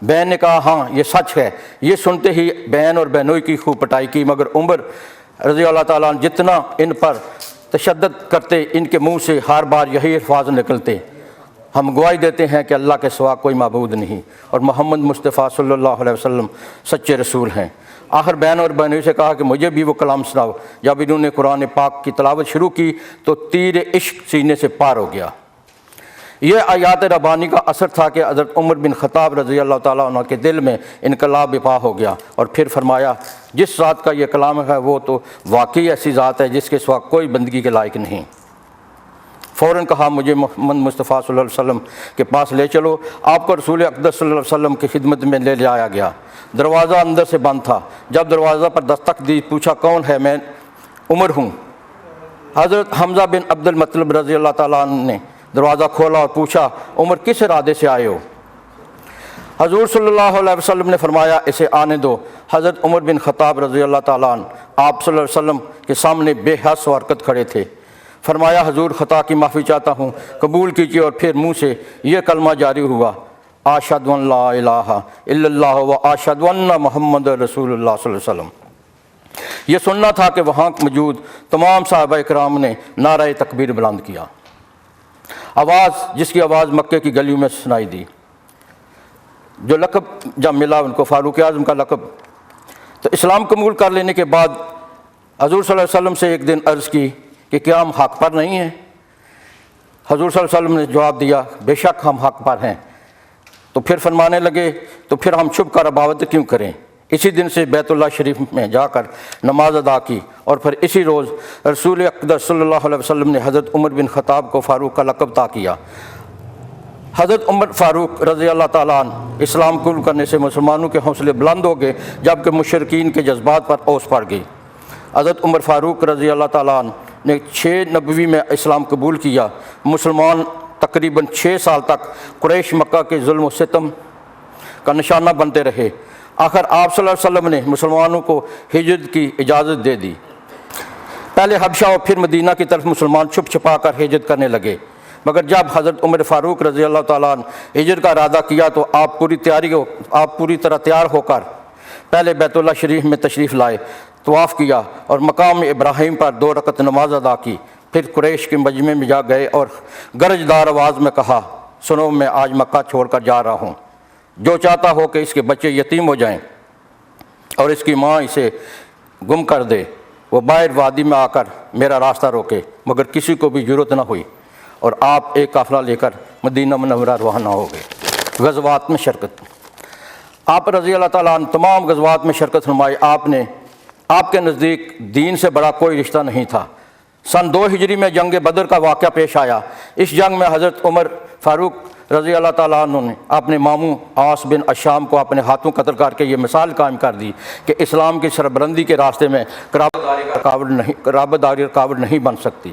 بہن نے کہا، ہاں یہ سچ ہے۔ یہ سنتے ہی بہن اور بہنوئی کی خوب پٹائی کی، مگر عمر رضی اللہ تعالیٰ عنہ جتنا ان پر تشدد کرتے ان کے منہ سے ہر بار یہی الفاظ نکلتے، ہم گواہی دیتے ہیں کہ اللہ کے سوا کوئی معبود نہیں اور محمد مصطفیٰ صلی اللہ علیہ وسلم سچے رسول ہیں۔ آخر بہن اور بہنوئی سے کہا کہ مجھے بھی وہ کلام سناؤ۔ جب انہوں نے قرآن پاک کی تلاوت شروع کی تو تیر عشق سینے سے پار ہو گیا۔ یہ آیات ربانی کا اثر تھا کہ حضرت عمر بن خطاب رضی اللہ تعالیٰ عنہ کے دل میں انقلاب برپا ہو گیا اور پھر فرمایا، جس ذات کا یہ کلام ہے وہ تو واقعی ایسی ذات ہے جس کے سوا کوئی بندگی کے لائق نہیں۔ فوراً کہا مجھے محمد مصطفیٰ صلی اللہ علیہ وسلم کے پاس لے چلو۔ آپ کو رسول اقدس صلی اللہ علیہ وسلم کی خدمت میں لے جایا گیا۔ دروازہ اندر سے بند تھا۔ جب دروازہ پر دستک دی، پوچھا کون ہے؟ میں عمر ہوں۔ حضرت حمزہ بن عبد المطلب رضی اللہ تعالیٰ عنہ نے دروازہ کھولا اور پوچھا عمر کس ارادے سے آئے ہو؟ حضور صلی اللہ علیہ وسلم نے فرمایا اسے آنے دو۔ حضرت عمر بن خطاب رضی اللہ تعالیٰ عنہ آپ صلی اللہ علیہ وسلم کے سامنے بے حس و حرکت کھڑے تھے۔ فرمایا حضور خطا کی معافی چاہتا ہوں، قبول کیجیے، اور پھر منہ سے یہ کلمہ جاری ہوا، اشہد ان لا الہ الا اللہ و اشہد ان محمد رسول اللہ صلی اللہ علیہ وسلم۔ یہ سننا تھا کہ وہاں موجود تمام صحابہ کرام نے نعرہ تکبیر بلند کیا۔ آواز جس کی آواز مکے کی گلیوں میں سنائی دی۔ جو لقب جب ملا ان کو فاروق اعظم کا لقب، تو اسلام قبول کر لینے کے بعد حضور صلی اللہ علیہ وسلم سے ایک دن عرض کی کہ کیا ہم حق پر نہیں ہیں؟ حضور صلی اللہ علیہ وسلم نے جواب دیا بے شک ہم حق پر ہیں۔ تو پھر فرمانے لگے تو پھر ہم چھپ کر اباوت کیوں کریں؟ اسی دن سے بیت اللہ شریف میں جا کر نماز ادا کی، اور پھر اسی روز رسول اقدس صلی اللہ علیہ وسلم نے حضرت عمر بن خطاب کو فاروق کا لقب عطا کیا۔ حضرت عمر فاروق رضی اللہ تعالیٰ عنہ اسلام قبول کرنے سے مسلمانوں کے حوصلے بلند ہو گئے، جبکہ مشرکین کے جذبات پر اوس پڑ گئی۔ حضرت عمر فاروق رضی اللہ تعالیٰ عنہ نے 6 نبوی میں اسلام قبول کیا۔ مسلمان تقریباً 6 سال تک قریش مکہ کے ظلم و ستم کا نشانہ بنتے رہے۔ آخر آپ صلی اللہ علیہ وسلم نے مسلمانوں کو ہجرت کی اجازت دے دی۔ پہلے حبشہ اور پھر مدینہ کی طرف مسلمان چھپ چھپا کر ہجرت کرنے لگے، مگر جب حضرت عمر فاروق رضی اللہ تعالیٰ عنہ ہجرت کا ارادہ کیا تو آپ پوری طرح تیار ہو کر پہلے بیت اللہ شریف میں تشریف لائے، طواف کیا اور مقام ابراہیم پر 2 رکعت نماز ادا کی۔ پھر قریش کے مجمع میں جا گئے اور گرجدار آواز میں کہا سنو، میں آج مکہ چھوڑ کر جا رہا ہوں۔ جو چاہتا ہو کہ اس کے بچے یتیم ہو جائیں اور اس کی ماں اسے گم کر دے، وہ باہر وادی میں آ کر میرا راستہ روکے۔ مگر کسی کو بھی ضرورت نہ ہوئی اور آپ ایک قافلہ لے کر مدینہ منورہ روانہ ہو گئے۔ غزوات میں شرکت۔ آپ رضی اللہ تعالیٰ عنہ تمام غزوات میں شرکت فرمائی۔ آپ کے نزدیک دین سے بڑا کوئی رشتہ نہیں تھا۔ سن 2 ہجری میں جنگ بدر کا واقعہ پیش آیا۔ اس جنگ میں حضرت عمر فاروق رضی اللہ تعالیٰ عنہ نے اپنے ماموں عاص بن اشام کو اپنے ہاتھوں قتل کر کے یہ مثال قائم کر دی کہ اسلام کی سربلندی کے راستے میں قرابت داری رکاوٹ نہیں بن سکتی۔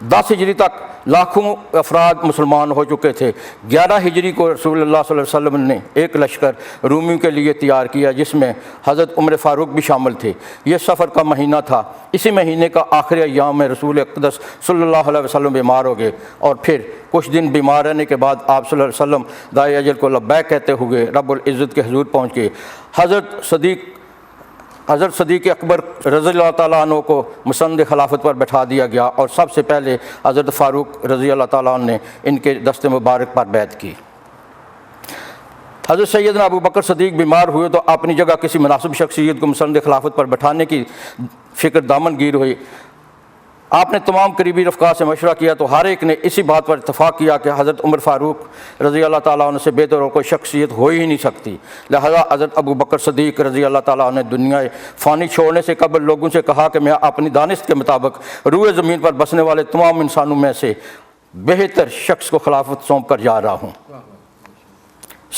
10 ہجری تک لاکھوں افراد مسلمان ہو چکے تھے۔ 11 ہجری کو رسول اللہ صلی اللہ علیہ وسلم نے ایک لشکر رومیوں کے لیے تیار کیا، جس میں حضرت عمر فاروق بھی شامل تھے۔ یہ سفر کا مہینہ تھا۔ اسی مہینے کا آخری ایام میں رسول اقدس صلی اللہ علیہ وسلم بیمار ہو گئے، اور پھر کچھ دن بیمار رہنے کے بعد آپ صلی اللہ علیہ وسلم داعی اجل کو لبیک کہتے ہوئے رب العزت کے حضور پہنچ گئے۔ حضرت صدیق اکبر رضی اللہ تعالیٰ عنہ کو مسند خلافت پر بٹھا دیا گیا، اور سب سے پہلے حضرت فاروق رضی اللہ تعالیٰ عنہ نے ان کے دست مبارک پر بیعت کی۔ حضرت سیدنا ابو بکر صدیق بیمار ہوئے تو اپنی جگہ کسی مناسب شخصیت کو مسند خلافت پر بٹھانے کی فکر دامن گیر ہوئی۔ آپ نے تمام قریبی رفقا سے مشورہ کیا تو ہر ایک نے اسی بات پر اتفاق کیا کہ حضرت عمر فاروق رضی اللہ تعالیٰ عنہ سے بہتر اور کوئی شخصیت ہو ہی نہیں سکتی۔ لہذا حضرت ابو بکر صدیق رضی اللہ تعالیٰ عنہ نے دنیا فانی چھوڑنے سے قبل لوگوں سے کہا کہ میں اپنی دانست کے مطابق روئے زمین پر بسنے والے تمام انسانوں میں سے بہتر شخص کو خلافت سونپ کر جا رہا ہوں۔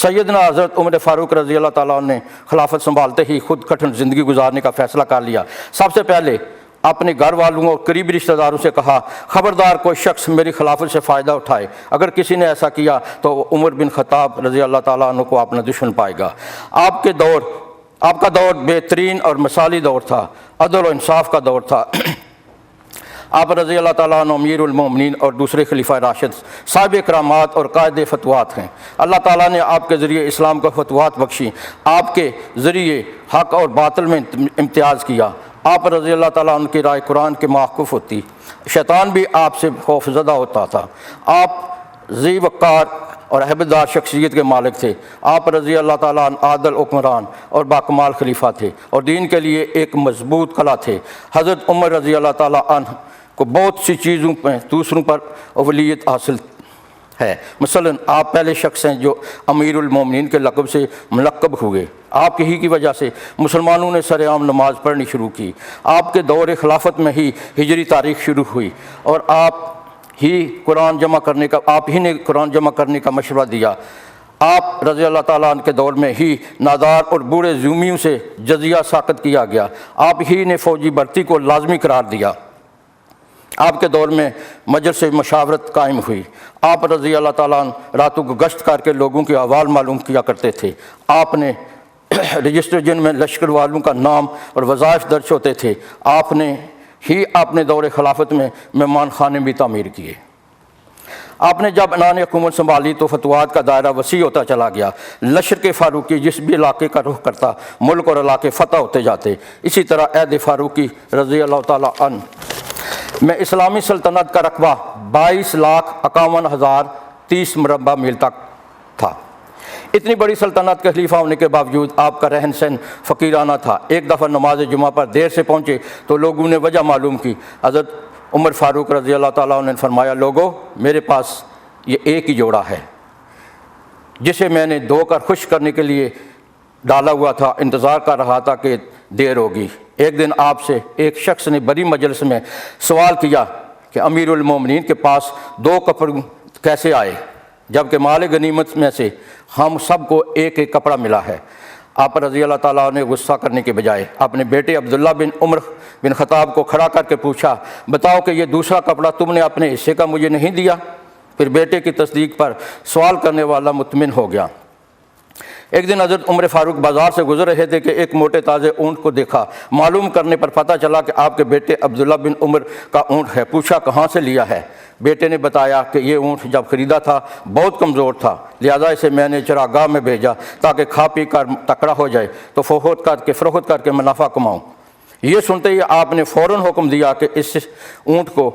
سیدنا حضرت عمر فاروق رضی اللہ تعالیٰ عنہ نے خلافت سنبھالتے ہی خود کٹھن زندگی گزارنے کا فیصلہ کر لیا۔ سب سے پہلے اپنے گھر والوں اور قریبی رشتہ داروں سے کہا خبردار کوئی شخص میری خلافت سے فائدہ اٹھائے، اگر کسی نے ایسا کیا تو وہ عمر بن خطاب رضی اللہ تعالیٰ عنہ کو اپنا دشمن پائے گا۔ آپ کا دور بہترین اور مثالی دور تھا، عدل و انصاف کا دور تھا۔ آپ رضی اللہ تعالیٰ عنہ امیر المومنین اور دوسرے خلیفہ راشد، صاحب کرامات اور قائد فتوات ہیں۔ اللہ تعالیٰ نے آپ کے ذریعے اسلام کو فتوات بخشی، آپ کے ذریعے حق اور باطل میں امتیاز کیا۔ آپ رضی اللہ تعالیٰ عنہ کی رائے قرآن کے موقف ہوتی، شیطان بھی آپ سے خوف زدہ ہوتا تھا۔ آپ ذی وقار اور ہیبتدار شخصیت کے مالک تھے۔ آپ رضی اللہ تعالیٰ عنہ عادل حکمران اور باکمال خلیفہ تھے اور دین کے لیے ایک مضبوط قلعہ تھے۔ حضرت عمر رضی اللہ تعالیٰ عنہ کو بہت سی چیزوں میں دوسروں پر اولویت حاصل ہے۔ مثلا آپ پہلے شخص ہیں جو امیر المومنین کے لقب سے ملقب ہوئے۔ آپ ہی کی وجہ سے مسلمانوں نے سر عام نماز پڑھنی شروع کی۔ آپ کے دور خلافت میں ہی ہجری تاریخ شروع ہوئی اور آپ قرآن جمع کرنے کا آپ ہی نے قرآن جمع کرنے کا مشورہ دیا۔ آپ رضی اللہ تعالیٰ عنہ کے دور میں ہی نادار اور بوڑھے زومیوں سے جزیہ ساقط کیا گیا۔ آپ ہی نے فوجی بھرتی کو لازمی قرار دیا۔ آپ کے دور میں مجلس مشاورت قائم ہوئی۔ آپ رضی اللہ تعالیٰ عنہ راتوں کو گشت کر کے لوگوں کے احوال معلوم کیا کرتے تھے۔ آپ نے رجسٹر جن میں لشکر والوں کا نام اور وظائف درج ہوتے تھے، آپ نے ہی اپنے دور خلافت میں مہمان خانے بھی تعمیر کیے۔ آپ نے جب عنان حکومت سنبھالی تو فتوحات کا دائرہ وسیع ہوتا چلا گیا۔ لشکر فاروقی جس بھی علاقے کا رخ کرتا، ملک اور علاقے فتح ہوتے جاتے۔ اسی طرح عہد فاروقی رضی اللہ تعالیٰ عنہ میں اسلامی سلطنت کا رقبہ 22,51,030 مربع میل تک تھا۔ اتنی بڑی سلطنت کے خلیفہ ہونے کے باوجود آپ کا رہن سہن فقیرانہ تھا۔ ایک دفعہ نماز جمعہ پر دیر سے پہنچے تو لوگوں نے وجہ معلوم کی۔ حضرت عمر فاروق رضی اللہ تعالیٰ عنہ نے فرمایا، لوگو میرے پاس یہ ایک ہی جوڑا ہے جسے میں نے دھو کر خشک کرنے کے لیے ڈالا ہوا تھا، انتظار کر رہا تھا کہ دیر ہوگی۔ ایک دن آپ سے ایک شخص نے بڑی مجلس میں سوال کیا کہ امیر المومنین کے پاس 2 کپڑے کیسے آئے، جبکہ مال غنیمت میں سے ہم سب کو ایک ایک کپڑا ملا ہے۔ آپ رضی اللہ تعالیٰ نے غصہ کرنے کے بجائے اپنے بیٹے عبداللہ بن عمر بن خطاب کو کھڑا کر کے پوچھا، بتاؤ کہ یہ دوسرا کپڑا تم نے اپنے حصے کا مجھے نہیں دیا؟ پھر بیٹے کی تصدیق پر سوال کرنے والا مطمئن ہو گیا۔ ایک دن حضرت عمر فاروق بازار سے گزر رہے تھے کہ ایک موٹے تازے اونٹ کو دیکھا۔ معلوم کرنے پر پتہ چلا کہ آپ کے بیٹے عبداللہ بن عمر کا اونٹ ہے۔ پوچھا کہاں سے لیا ہے؟ بیٹے نے بتایا کہ یہ اونٹ جب خریدا تھا بہت کمزور تھا، لہذا اسے میں نے چراگاہ میں بھیجا تاکہ کھا پی کر تکڑا ہو جائے تو فروخت کر کے منافع کماؤں۔ یہ سنتے ہی آپ نے فوراً حکم دیا کہ اس اونٹ کو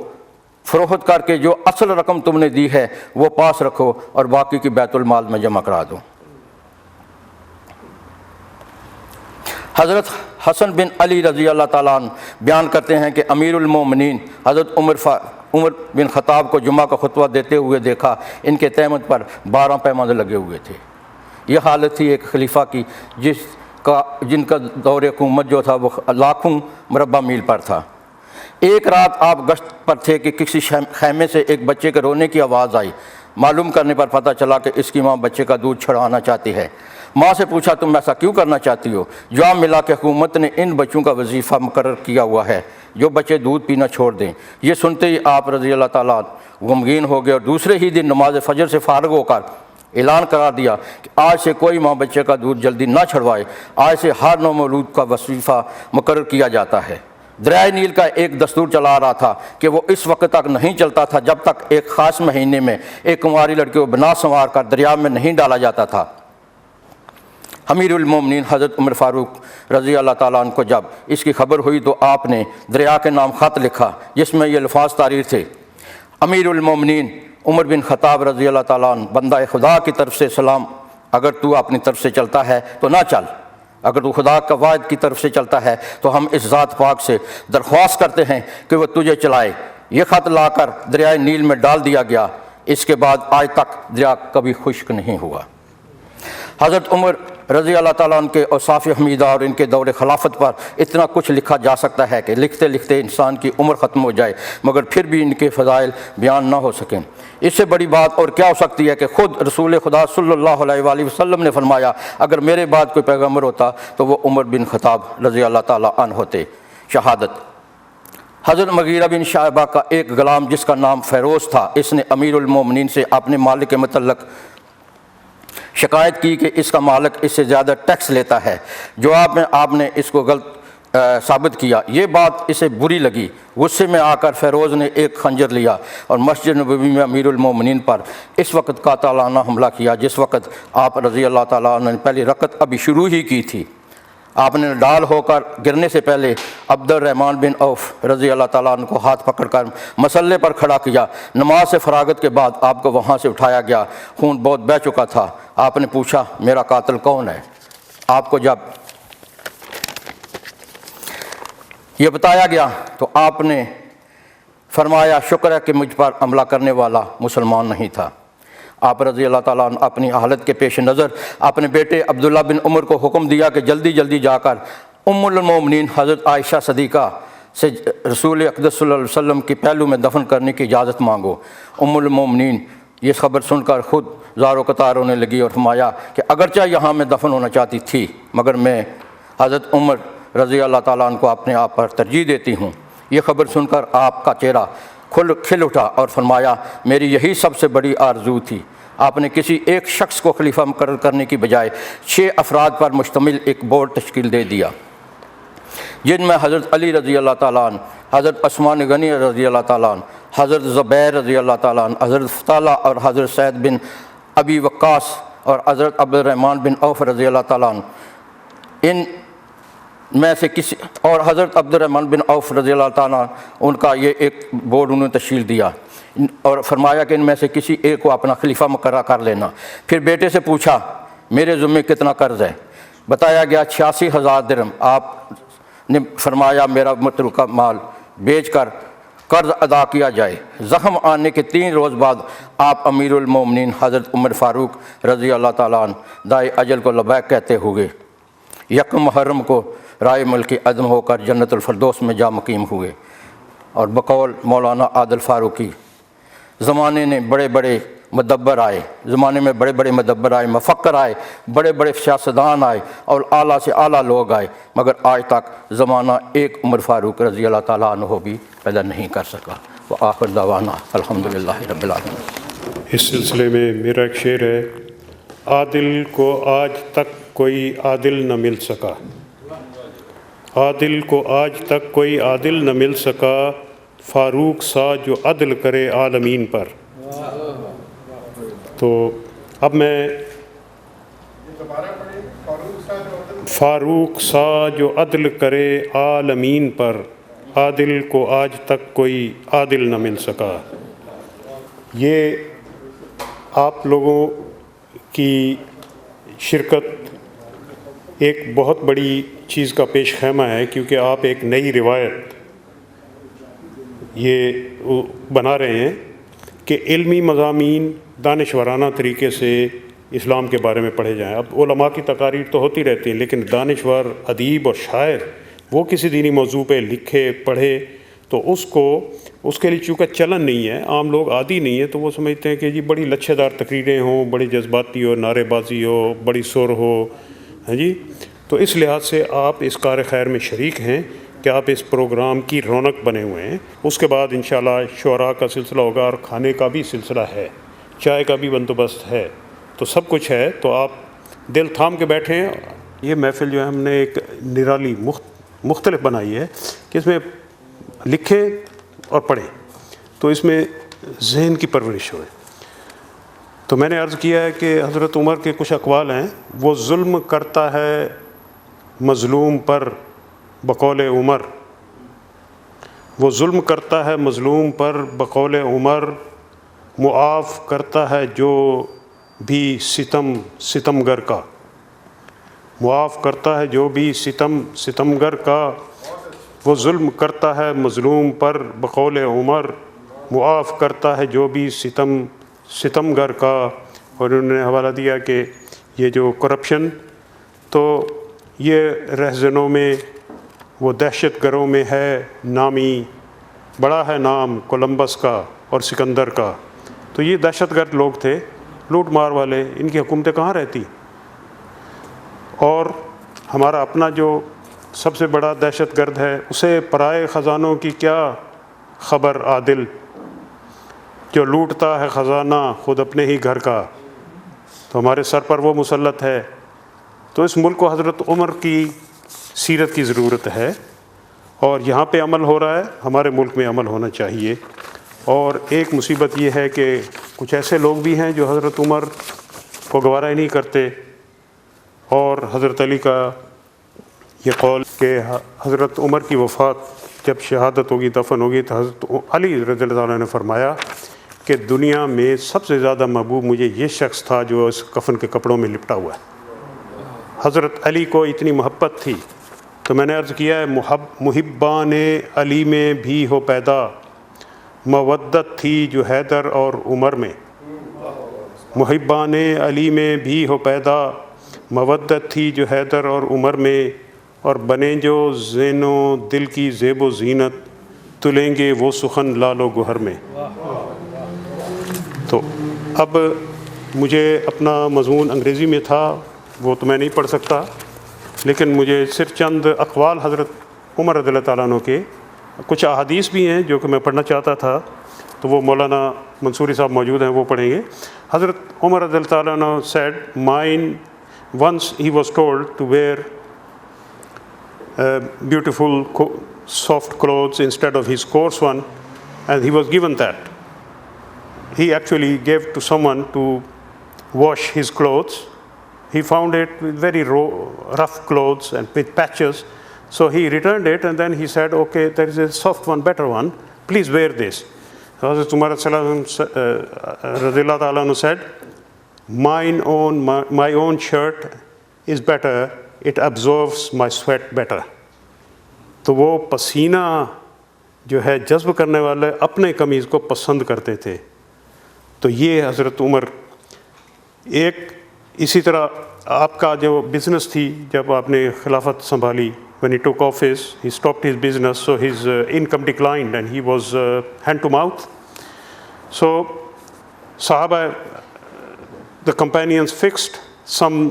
فروخت کر کے جو اصل رقم تم نے دی ہے وہ پاس رکھو اور باقی کی بیت المال میں جمع کرا دو۔ حضرت حسن بن علی رضی اللہ تعالیٰ عنہ بیان کرتے ہیں کہ امیر المومنین حضرت عمر بن خطاب کو جمعہ کا خطبہ دیتے ہوئے دیکھا۔ ان کے تہمت پر 12 پیمانے لگے ہوئے تھے۔ یہ حالت تھی ایک خلیفہ کی جن کا دور حکومت جو تھا وہ لاکھوں مربع میل پر تھا۔ ایک رات آپ گشت پر تھے کہ کسی خیمے سے ایک بچے کے رونے کی آواز آئی۔ معلوم کرنے پر پتہ چلا کہ اس کی ماں بچے کا دودھ چھڑانا چاہتی ہے۔ ماں سے پوچھا تم ایسا کیوں کرنا چاہتی ہو؟ جواب ملا کہ حکومت نے ان بچوں کا وظیفہ مقرر کیا ہوا ہے جو بچے دودھ پینا چھوڑ دیں۔ یہ سنتے ہی آپ رضی اللہ تعالیٰ غمگین ہو گئے اور دوسرے ہی دن نماز فجر سے فارغ ہو کر اعلان کرا دیا کہ آج سے کوئی ماں بچے کا دودھ جلدی نہ چھڑوائے، آج سے ہر نو مولود کا وظیفہ مقرر کیا جاتا ہے۔ دریائے نیل کا ایک دستور چلا رہا تھا کہ وہ اس وقت تک نہیں چلتا تھا جب تک ایک خاص مہینے میں ایک کنواری لڑکی کو بنا سنوار کر دریا میں نہیں ڈالا جاتا تھا۔ امیر المومنین حضرت عمر فاروق رضی اللہ تعالیٰ عنہ کو جب اس کی خبر ہوئی تو آپ نے دریا کے نام خط لکھا جس میں یہ الفاظ تحریر تھے، امیر المومنین عمر بن خطاب رضی اللہ تعالیٰ عنہ، بندہ خدا کی طرف سے سلام، اگر تو اپنی طرف سے چلتا ہے تو نہ چل، اگر تو خدا کا واحد کی طرف سے چلتا ہے تو ہم اس ذات پاک سے درخواست کرتے ہیں کہ وہ تجھے چلائے۔ یہ خط لا کر دریائے نیل میں ڈال دیا گیا۔ اس کے بعد آج تک دریا کبھی خشک نہیں ہوا۔ حضرت عمر رضی اللہ تعالیٰ عنہ کے اوصاف حمیدہ اور ان کے دور خلافت پر اتنا کچھ لکھا جا سکتا ہے کہ لکھتے لکھتے انسان کی عمر ختم ہو جائے مگر پھر بھی ان کے فضائل بیان نہ ہو سکیں۔ اس سے بڑی بات اور کیا ہو سکتی ہے کہ خود رسول خدا صلی اللہ علیہ وآلہ وسلم نے فرمایا اگر میرے بعد کوئی پیغمبر ہوتا تو وہ عمر بن خطاب رضی اللہ تعالیٰ عنہ ہوتے۔ شہادت حضرت مغیرہ بن شعبہ کا ایک غلام جس کا نام فیروز تھا، اس نے امیر المومنین سے اپنے مالک کے متعلق شکایت کی کہ اس کا مالک اس سے زیادہ ٹیکس لیتا ہے۔ جواب میں آپ نے اس کو غلط ثابت کیا۔ یہ بات اسے بری لگی۔ غصے میں آ کر فیروز نے ایک خنجر لیا اور مسجد نبوی میں امیر المومنین پر اس وقت قاتلانہ حملہ کیا جس وقت آپ رضی اللہ تعالیٰ عنہ نے پہلی رکعت ابھی شروع ہی کی تھی۔ آپ نے ڈال ہو کر گرنے سے پہلے عبد الرحمن بن عوف رضی اللہ تعالیٰ عنہ کو ہاتھ پکڑ کر مسلح پر کھڑا کیا۔ نماز سے فراغت کے بعد آپ کو وہاں سے اٹھایا گیا۔ خون بہت بہہ چکا تھا۔ آپ نے پوچھا میرا قاتل کون ہے؟ آپ کو جب یہ بتایا گیا تو آپ نے فرمایا شکر ہے کہ مجھ پر حملہ کرنے والا مسلمان نہیں تھا۔ آپ رضی اللہ تعالیٰ عنہ اپنی حالت کے پیش نظر اپنے بیٹے عبداللہ بن عمر کو حکم دیا کہ جلدی جلدی جا کر ام المومنین حضرت عائشہ صدیقہ سے رسول اقدس صلی اللہ علیہ وسلم کے پہلو میں دفن کرنے کی اجازت مانگو۔ ام المومنین یہ خبر سن کر خود زار و قطار ہونے لگی اور فرمایا کہ اگرچہ یہاں میں دفن ہونا چاہتی تھی مگر میں حضرت عمر رضی اللہ تعالیٰ عنہ کو اپنے آپ پر ترجیح دیتی ہوں۔ یہ خبر سن کر آپ کا چہرہ کھل اٹھا اور فرمایا میری یہی سب سے بڑی آرزو تھی۔ آپ نے کسی ایک شخص کو خلیفہ مقرر کرنے کی بجائے 6 افراد پر مشتمل ایک بورڈ تشکیل دے دیا، جن میں حضرت علی رضی اللہ تعالیٰ عنہ، حضرت عثمان غنی رضی اللہ تعالیٰ عنہ، حضرت زبیر رضی اللہ تعالیٰ عنہ، حضرت فطالہ اور حضرت سعد بن ابی وقاص اور حضرت عبد الرحمن بن عوف رضی اللہ تعالیٰ عنہ، ان میں سے کسی اور حضرت عبد الرحمن بن عوف رضی اللہ تعالیٰ عنہ، ان کا یہ ایک بورڈ انہوں نے تشکیل دیا اور فرمایا کہ ان میں سے کسی ایک کو اپنا خلیفہ مقرر کر لینا۔ پھر بیٹے سے پوچھا میرے ذمے کتنا قرض ہے؟ بتایا گیا 86,000 درہم۔ آپ نے فرمایا میرا متروکہ مال بیچ کر قرض ادا کیا جائے۔ زخم آنے کے 3 روز بعد آپ امیر المومنین حضرت عمر فاروق رضی اللہ تعالیٰ عنہ دائے اجل کو لبیک کہتے ہوئے 1 محرم کو رائے ملک عدم ہو کر جنت الفردوس میں جا مقیم ہوئے۔ اور بقول مولانا عادل فاروقی زمانے میں بڑے بڑے مدبر آئے، مفکر آئے، بڑے بڑے سیاستدان آئے اور اعلیٰ سے اعلیٰ لوگ آئے، مگر آج تک زمانہ ایک عمر فاروق رضی اللہ تعالیٰ عنہ بھی پیدا نہیں کر سکا۔ وآخر دعوانا الحمدللہ رب العالمین۔ اس سلسلے میں میرا ایک شعر ہے، عادل کو آج تک کوئی عادل نہ مل سکا، عادل کو آج تک کوئی عادل نہ مل سکا، فاروق سا جو عدل کرے عالمین پر۔ تو اب میں فاروق سا جو عدل کرے عالمین پر، عادل کو آج تک کوئی عادل نہ مل سکا۔ یہ آپ لوگوں کی شرکت ایک بہت بڑی چیز کا پیش خیمہ ہے، کیونکہ آپ ایک نئی روایت یہ بنا رہے ہیں کہ علمی مضامین دانشورانہ طریقے سے اسلام کے بارے میں پڑھے جائیں۔ اب علماء کی تقاریر تو ہوتی رہتی ہیں، لیکن دانشور، ادیب اور شاعر وہ کسی دینی موضوع پہ لکھے پڑھے تو اس کے لیے چونکہ چلن نہیں ہے، عام لوگ عادی نہیں ہے، تو وہ سمجھتے ہیں کہ جی بڑی لچھے دار تقریریں ہوں، بڑی جذباتی ہو، نعرے بازی ہو، بڑی سر ہو، ہاں جی۔ تو اس لحاظ سے آپ اس کار خیر میں شریک ہیں کہ آپ اس پروگرام کی رونق بنے ہوئے ہیں۔ اس کے بعد انشاءاللہ شعراء کا سلسلہ ہوگا اور کھانے کا بھی سلسلہ ہے، چائے کا بھی بندوبست ہے، تو سب کچھ ہے، تو آپ دل تھام کے بیٹھیں۔ یہ محفل جو ہے ہم نے ایک نرالی مختلف بنائی ہے کہ اس میں لکھیں اور پڑھیں، تو اس میں ذہن کی پرورش ہوئے۔ تو میں نے عرض کیا ہے کہ حضرت عمر کے کچھ اقوال ہیں، وہ ظلم کرتا ہے مظلوم پر بقول عمر، وہ ظلم کرتا ہے مظلوم پر بقول عمر، معاف کرتا ہے جو بھی ستمگر کا، معاف کرتا ہے جو بھی ستمگر کا، وہ ظلم کرتا ہے مظلوم پر بقول عمر، معاف کرتا ہے جو بھی ستمگر کا۔ اور انہوں نے حوالہ دیا کہ یہ جو کرپشن، تو یہ رہزنوں میں، وہ دہشت گروں میں ہے نامی، بڑا ہے نام کولمبس کا اور سکندر کا۔ تو یہ دہشت گرد لوگ تھے، لوٹ مار والے، ان کی حکومتیں کہاں رہتی؟ اور ہمارا اپنا جو سب سے بڑا دہشت گرد ہے، اسے پرائے خزانوں کی کیا خبر عادل، جو لوٹتا ہے خزانہ خود اپنے ہی گھر کا۔ تو ہمارے سر پر وہ مسلط ہے۔ تو اس ملک کو حضرت عمر کی سیرت کی ضرورت ہے، اور یہاں پہ عمل ہو رہا ہے، ہمارے ملک میں عمل ہونا چاہیے۔ اور ایک مصیبت یہ ہے کہ کچھ ایسے لوگ بھی ہیں جو حضرت عمر کو گوارا ہی نہیں کرتے، اور حضرت علی کا یہ قول کہ حضرت عمر کی وفات جب شہادت ہوگی، دفن ہوگی، تو حضرت علی رضی اللہ عنہ نے فرمایا کہ دنیا میں سب سے زیادہ محبوب مجھے یہ شخص تھا جو اس کفن کے کپڑوں میں لپٹا ہوا ہے۔ حضرت علی کو اتنی محبت تھی۔ تو میں نے عرض کیا ہے محبان علی میں بھی ہو پیدا، مودت تھی جو حیدر اور عمر میں، محبان علی میں بھی ہو پیدا، مودت تھی جو حیدر اور عمر میں، اور بنے جو زین و دل کی زیب و زینت تلیں گے وہ سخن لال و گوہر میں. تو اب مجھے اپنا مضمون انگریزی میں تھا، وہ تو میں نہیں پڑھ سکتا، لیکن مجھے صرف چند اقوال حضرت عمر رضی اللہ تعالیٰ عنہ کے، کچھ احادیث بھی ہیں جو کہ میں پڑھنا چاہتا تھا، تو وہ مولانا منصوری صاحب موجود ہیں، وہ پڑھیں گے. حضرت عمر رضی اللہ تعالیٰ عنہ said, once he was told to wear beautiful soft clothes instead of his coarse one, and he was given that. He actually gave to someone to wash his clothes. He found it with very rough clothes and with patches. So he returned it, and then he said, okay, there is a soft one, better one. Please wear this. So Hazrat Umar radhiyallahu ta'ala anhu said, my own shirt is better. It absorbs my sweat better. تو وہ پسینہ جو ہے جذب کرنے والے اپنے قمیض کو پسند کرتے تھے. تو یہ حضرت عمر. ایک اسی طرح آپ کا جو بزنس تھی، جب آپ نے خلافت سنبھالی، when he took office, he stopped his business, so his income declined and he was hand to mouth. So Sahaba, the companions fixed some.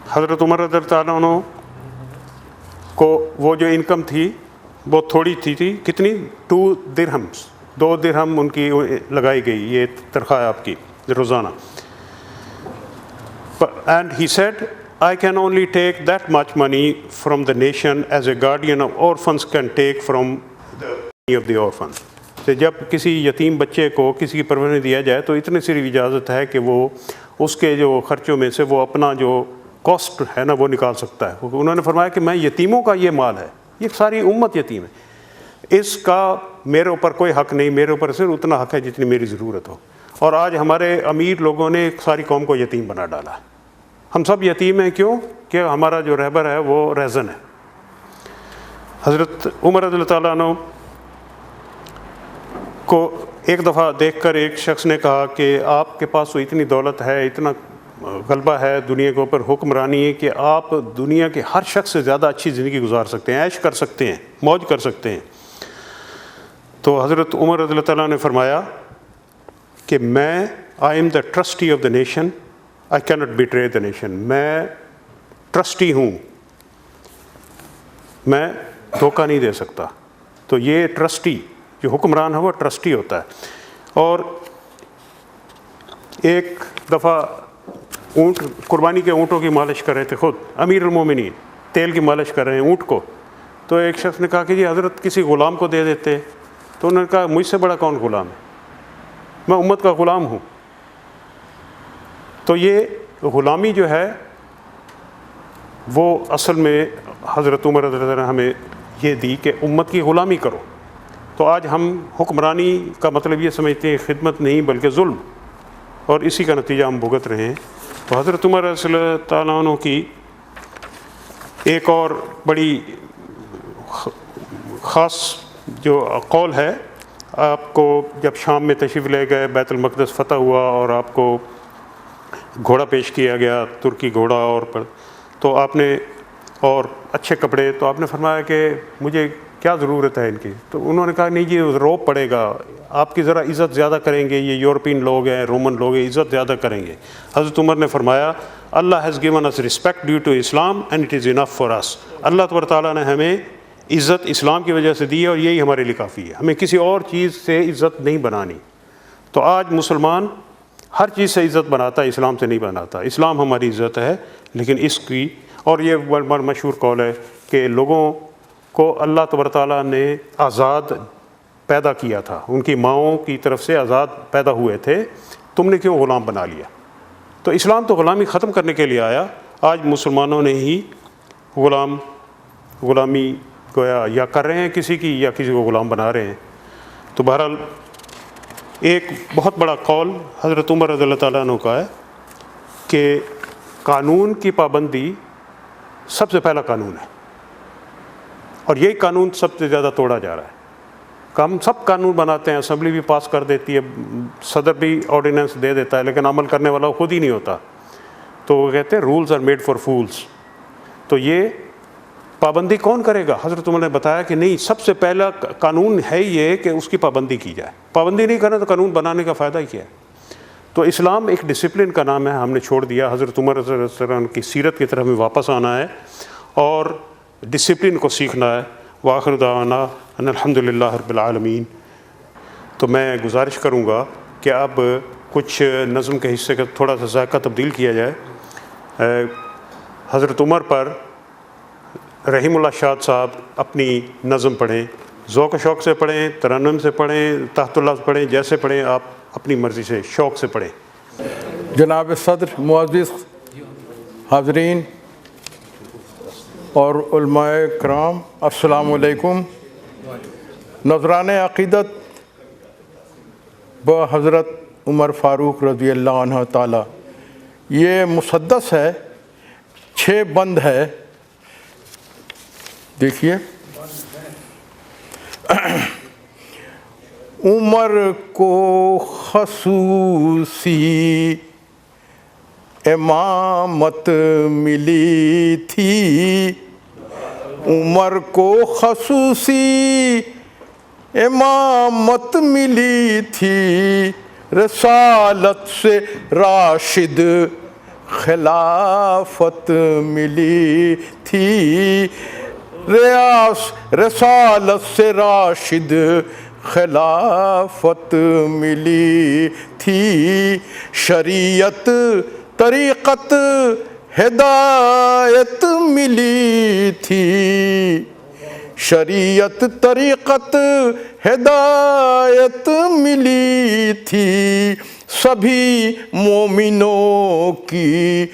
حضرت عمر رضی اللہ عنہ کو وہ جو انکم تھی بہت تھوڑی تھی کتنی 2 درہمز 2 درہم ان کی لگائی گئی، یہ تنخواہ آپ کی روزانہ. And he said, I can only take that much money from the nation as a guardian of orphans can take from the money of the orphans. تو جب کسی یتیم بچے کو کسی کی پرورش دیا جائے تو اتنی صرف اجازت ہے کہ وہ اس کے جو خرچوں میں سے وہ اپنا جو کاسٹ ہے نا وہ نکال سکتا ہے. انہوں نے فرمایا کہ میں یتیموں کا یہ مال ہے، یہ ساری امت یتیم ہے، اس کا میرے اوپر کوئی حق نہیں، میرے اوپر صرف اتنا حق ہے جتنی میری ضرورت ہو. اور آج ہمارے امیر لوگوں نے ساری قوم کو یتیم بنا ڈالا ہے. ہم سب یتیم ہیں، کیوں کہ ہمارا جو رہبر ہے وہ ریزن ہے. حضرت عمر رضی اللہ تعالیٰ عنہ کو ایک دفعہ دیکھ کر ایک شخص نے کہا کہ آپ کے پاس تو اتنی دولت ہے، اتنا غلبہ ہے دنیا کے اوپر، حکمرانی ہے کہ آپ دنیا کے ہر شخص سے زیادہ اچھی زندگی گزار سکتے ہیں، عیش کر سکتے ہیں، موج کر سکتے ہیں. تو حضرت عمر رضی اللہ تعالیٰ نے فرمایا کہ میں I am the trustee of the nation, I can't betray the nation. میں ٹرسٹی ہوں، میں دھوکہ نہیں دے سکتا. تو یہ ٹرسٹی جو حکمران ہے وہ ٹرسٹی ہوتا ہے. اور ایک دفعہ اونٹ قربانی کے اونٹوں کی مالش کر رہے تھے، خود امیر المومنین تیل کی مالش کر رہے ہیں اونٹ کو. تو ایک شخص نے کہا کہ جی حضرت کسی غلام کو دے دیتے. تو انہوں نے کہا مجھ سے بڑا کون غلام ہے، میں امت کا غلام ہوں. تو یہ غلامی جو ہے وہ اصل میں حضرت عمر رضی اللہ عنہ ہمیں یہ دی کہ امت کی غلامی کرو. تو آج ہم حکمرانی کا مطلب یہ سمجھتے ہیں خدمت نہیں بلکہ ظلم، اور اسی کا نتیجہ ہم بھگت رہے ہیں. تو حضرت عمر رضی اللہ تعالیٰ عنہ کی ایک اور بڑی خاص جو قول ہے، آپ کو جب شام میں تشریف لے گئے، بیت المقدس فتح ہوا اور آپ کو گھوڑا پیش کیا گیا، ترکی گھوڑا، اور تو آپ نے اور اچھے کپڑے، تو آپ نے فرمایا کہ مجھے کیا ضرورت ہے ان کی. تو انہوں نے کہا نہیں جی روب پڑے گا، آپ کی ذرا عزت زیادہ کریں گے، یہ یورپین لوگ ہیں، رومن لوگ ہیں، عزت زیادہ کریں گے. حضرت عمر نے فرمایا Allah has given us respect due to Islam and it is enough for us. Allah تبارک تعالیٰ نے ہمیں عزت اسلام کی وجہ سے دی ہے اور یہی ہمارے لیے کافی ہے، ہمیں کسی اور چیز سے عزت نہیں بنانی. تو آج مسلمان ہر چیز سے عزت بناتا ہے، اسلام سے نہیں بناتا. اسلام ہماری عزت ہے، لیکن اس کی، اور یہ بڑا مشہور قول ہے کہ لوگوں کو اللہ تبارک تعالیٰ نے آزاد پیدا کیا تھا، ان کی ماؤں کی طرف سے آزاد پیدا ہوئے تھے، تم نے کیوں غلام بنا لیا؟ تو اسلام تو غلامی ختم کرنے کے لیے آیا. آج مسلمانوں نے ہی غلامی گویا یا کر رہے ہیں کسی کی، یا کسی کو غلام بنا رہے ہیں. تو بہرحال ایک بہت بڑا قول حضرت عمر رضی اللہ تعالیٰ عنہ کا ہے کہ قانون کی پابندی سب سے پہلا قانون ہے، اور یہی قانون سب سے زیادہ توڑا جا رہا ہے. ہم سب قانون بناتے ہیں، اسمبلی بھی پاس کر دیتی ہے، صدر بھی آرڈیننس دے دیتا ہے، لیکن عمل کرنے والا خود ہی نہیں ہوتا. تو وہ کہتے ہیں rules are made for fools. تو یہ پابندی کون کرے گا؟ حضرت عمر نے بتایا کہ نہیں، سب سے پہلا قانون ہے یہ کہ اس کی پابندی کی جائے، پابندی نہیں کرنا تو قانون بنانے کا فائدہ ہی کیا ہے؟ تو اسلام ایک ڈسپلن کا نام ہے، ہم نے چھوڑ دیا۔ حضرت عمر صلی اللہ علیہ وسلم کی سیرت کی طرف ہمیں واپس آنا ہے اور ڈسپلن کو سیکھنا ہے۔ وآخر دعوانا ان الحمد للہ رب العالمین۔ تو میں گزارش کروں گا کہ اب کچھ نظم کے حصے کا تھوڑا سا ذائقہ تبدیل کیا جائے۔ حضرت عمر پر رحیم اللہ شاد صاحب اپنی نظم پڑھیں، ذوق و شوق سے پڑھیں، ترنم سے پڑھیں، تحت اللہ سے پڑھیں، جیسے پڑھیں آپ اپنی مرضی سے شوق سے پڑھیں۔ جناب صدر، معزز حاضرین اور علماء کرام، السلام علیکم۔ نذران عقیدت بحضرت عمر فاروق رضی اللہ عنہ تعالی، یہ مسدس ہے، 6 بند ہے، دیکھیے۔ عمر کو خصوصی امامت ملی تھی، عمر کو خصوصی امامت ملی تھی، رسالت سے راشد خلافت ملی تھی، رسالت سے راشد خلافت ملی تھی، شریعت طریقت ہدایت ملی تھی، شریعت طریقت ہدایت ملی تھی، سبھی مومنوں کی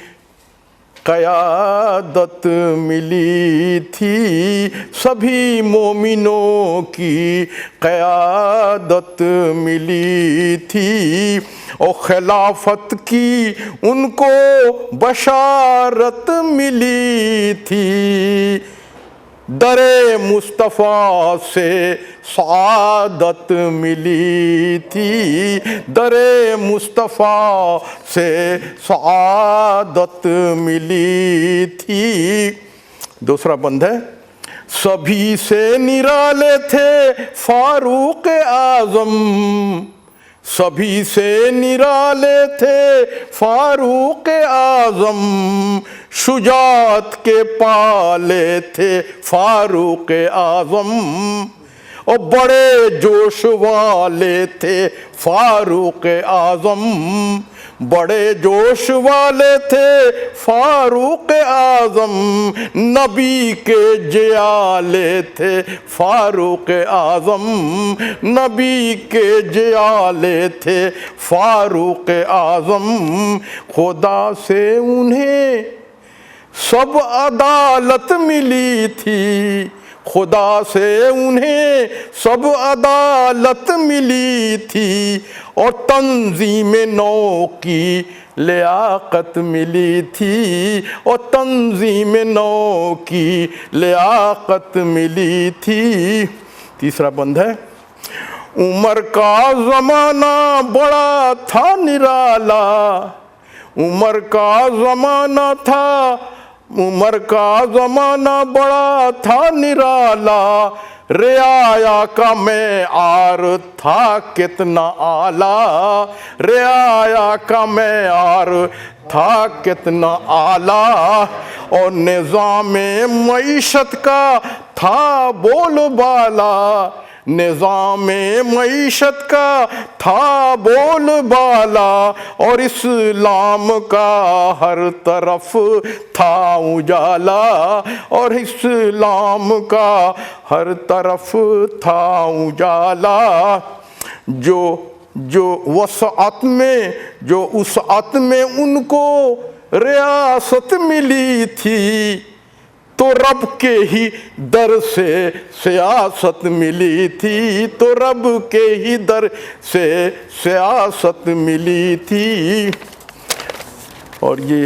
قیادت ملی تھی، سبھی مومنوں کی قیادت ملی تھی، اور خلافت کی ان کو بشارت ملی تھی، در مصطفیٰ سے سعادت ملی تھی، در مصطفیٰ سے سعادت ملی تھی۔ دوسرا بند ہے، سبھی سے نرالے تھے فاروق اعظم، سبھی سے نرالے تھے فاروق اعظم، شجاعت کے پالے تھے فاروق اعظم، اور بڑے جوش والے تھے فاروق اعظم، بڑے جوش والے تھے فاروق اعظم، نبی کے جیالے تھے فاروق اعظم، نبی کے جیالے تھے فاروق اعظم، خدا سے انہیں سب عدالت ملی تھی، خدا سے انہیں سب عدالت ملی تھی، اور تنظیم نو کی لیاقت ملی تھی، اور تنظیم نو کی لیاقت ملی تھی۔ تیسرا بند ہے، عمر کا زمانہ بڑا تھا نرالا، عمر کا زمانہ تھا، عمر کا زمانہ بڑا تھا نرالا، رعایا کا معیار تھا کتنا اعلیٰ، رعایا کا معیار تھا کتنا اعلیٰ، اور نظام معیشت کا تھا بول بالا، نظام معیشت کا تھا بول بالا، اور اسلام کا ہر طرف تھا اجالا، اور اسلام کا ہر طرف تھا اجالا، جو وسعت میں ان کو ریاست ملی تھی، تو رب کے ہی در سے سیاست ملی تھی، تو رب کے ہی در سے سیاست ملی تھی۔ اور یہ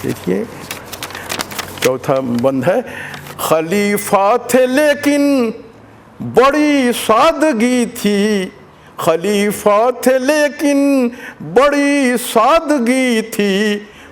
دیکھیے چوتھا بند ہے، خلیفہ تھے لیکن بڑی سادگی تھی، خلیفہ تھے لیکن بڑی سادگی تھی،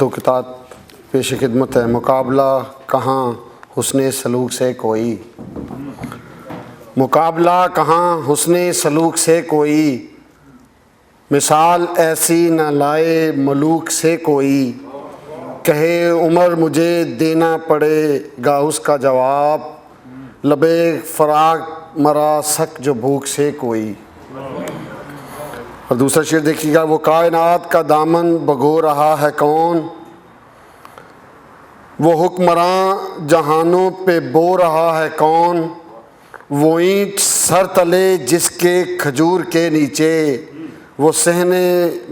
دو کتاب پیش خدمت ہے۔ مقابلہ کہاں حسن سلوک سے کوئی، مقابلہ کہاں حسن سلوک سے کوئی، مثال ایسی نہ لائے ملوک سے کوئی، کہے عمر مجھے دینا پڑے گا اس کا جواب، لبے فراق مرا سک جو بھوک سے کوئی۔ اور دوسرا شعر دیکھیے گا، وہ کائنات کا دامن بھگو رہا ہے کون، وہ حکمراں جہانوں پہ بو رہا ہے کون، وہ اینٹ سر تلے جس کے کھجور کے نیچے، وہ صحن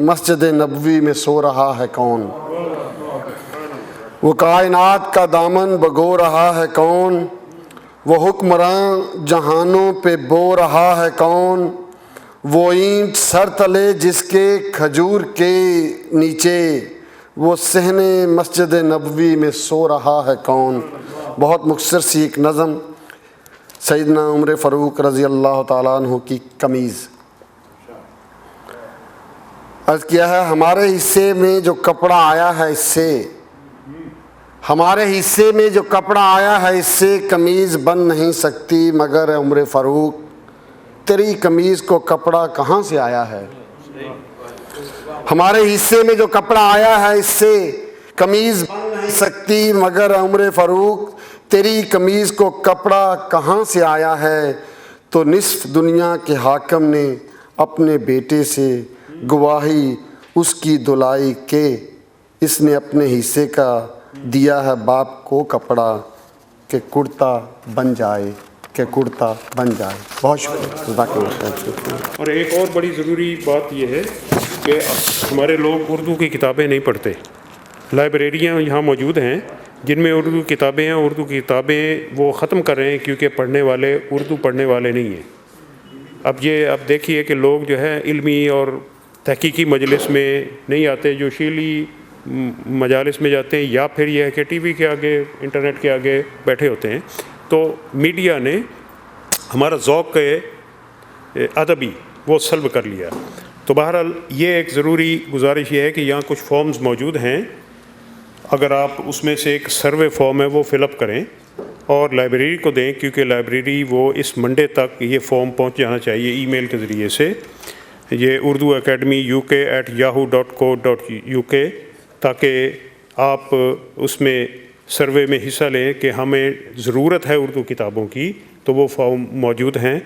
مسجد نبوی میں سو رہا ہے کون۔ وہ کائنات کا دامن بھگو رہا ہے کون، وہ حکمراں جہانوں پہ بو رہا ہے کون، وہ اینٹ سر تلے جس کے کھجور کے نیچے، وہ صحن مسجد نبوی میں سو رہا ہے کون۔ بہت مختصر سی ایک نظم، سیدنا عمر فاروق رضی اللہ تعالیٰ عنہ کی قمیض۔ عرض کیا ہے، ہمارے حصے میں جو کپڑا آیا ہے اس سے، ہمارے حصے میں جو کپڑا آیا ہے اس سے قمیض بن نہیں سکتی، مگر عمر فاروق تیری قمیض کو کپڑا کہاں سے آیا ہے۔ ہمارے حصے میں جو کپڑا آیا ہے اس سے قمیض بن نہیں سکتی، مگر عمر فاروق تیری قمیض کو کپڑا کہاں سے آیا ہے۔ تو نصف دنیا کے حاکم نے اپنے بیٹے سے گواہی اس کی دلائی کہ اس نے اپنے حصے کا دیا ہے باپ کو کپڑا، کہ کرتا بن جائے، کہ کرتا بن جائے۔ بہت شکریہ، جزاک اللہ خیر۔ اور ایک اور بڑی ضروری بات یہ ہے کہ ہمارے لوگ اردو کی کتابیں نہیں پڑھتے۔ لائبریریاں یہاں موجود ہیں جن میں اردو کتابیں ہیں، اردو کی کتابیں وہ ختم کر رہے ہیں کیونکہ پڑھنے والے اردو پڑھنے والے نہیں ہیں۔ اب دیکھیے کہ لوگ جو ہے علمی اور تحقیقی مجلس میں نہیں آتے، جو شیلی مجالس میں جاتے ہیں، یا پھر یہ ہے کہ ٹی وی کے آگے، انٹرنیٹ کے آگے بیٹھے ہوتے ہیں۔ تو میڈیا نے ہمارا ذوق ادبی وہ سلب کر لیا۔ تو بہرحال یہ ایک ضروری گزارش یہ ہے کہ یہاں کچھ فارمز موجود ہیں، اگر آپ اس میں سے ایک سروے فارم ہے وہ فل اپ کریں اور لائبریری کو دیں، کیونکہ لائبریری وہ اس منڈے تک یہ فارم پہنچ جانا چاہیے ای میل کے ذریعے سے، یہ اردو اکیڈمی uk@yahoo.co.uk، تاکہ آپ اس میں سروے میں حصہ لیں کہ ہمیں ضرورت ہے اردو کتابوں کی۔ تو وہ فارم موجود ہیں،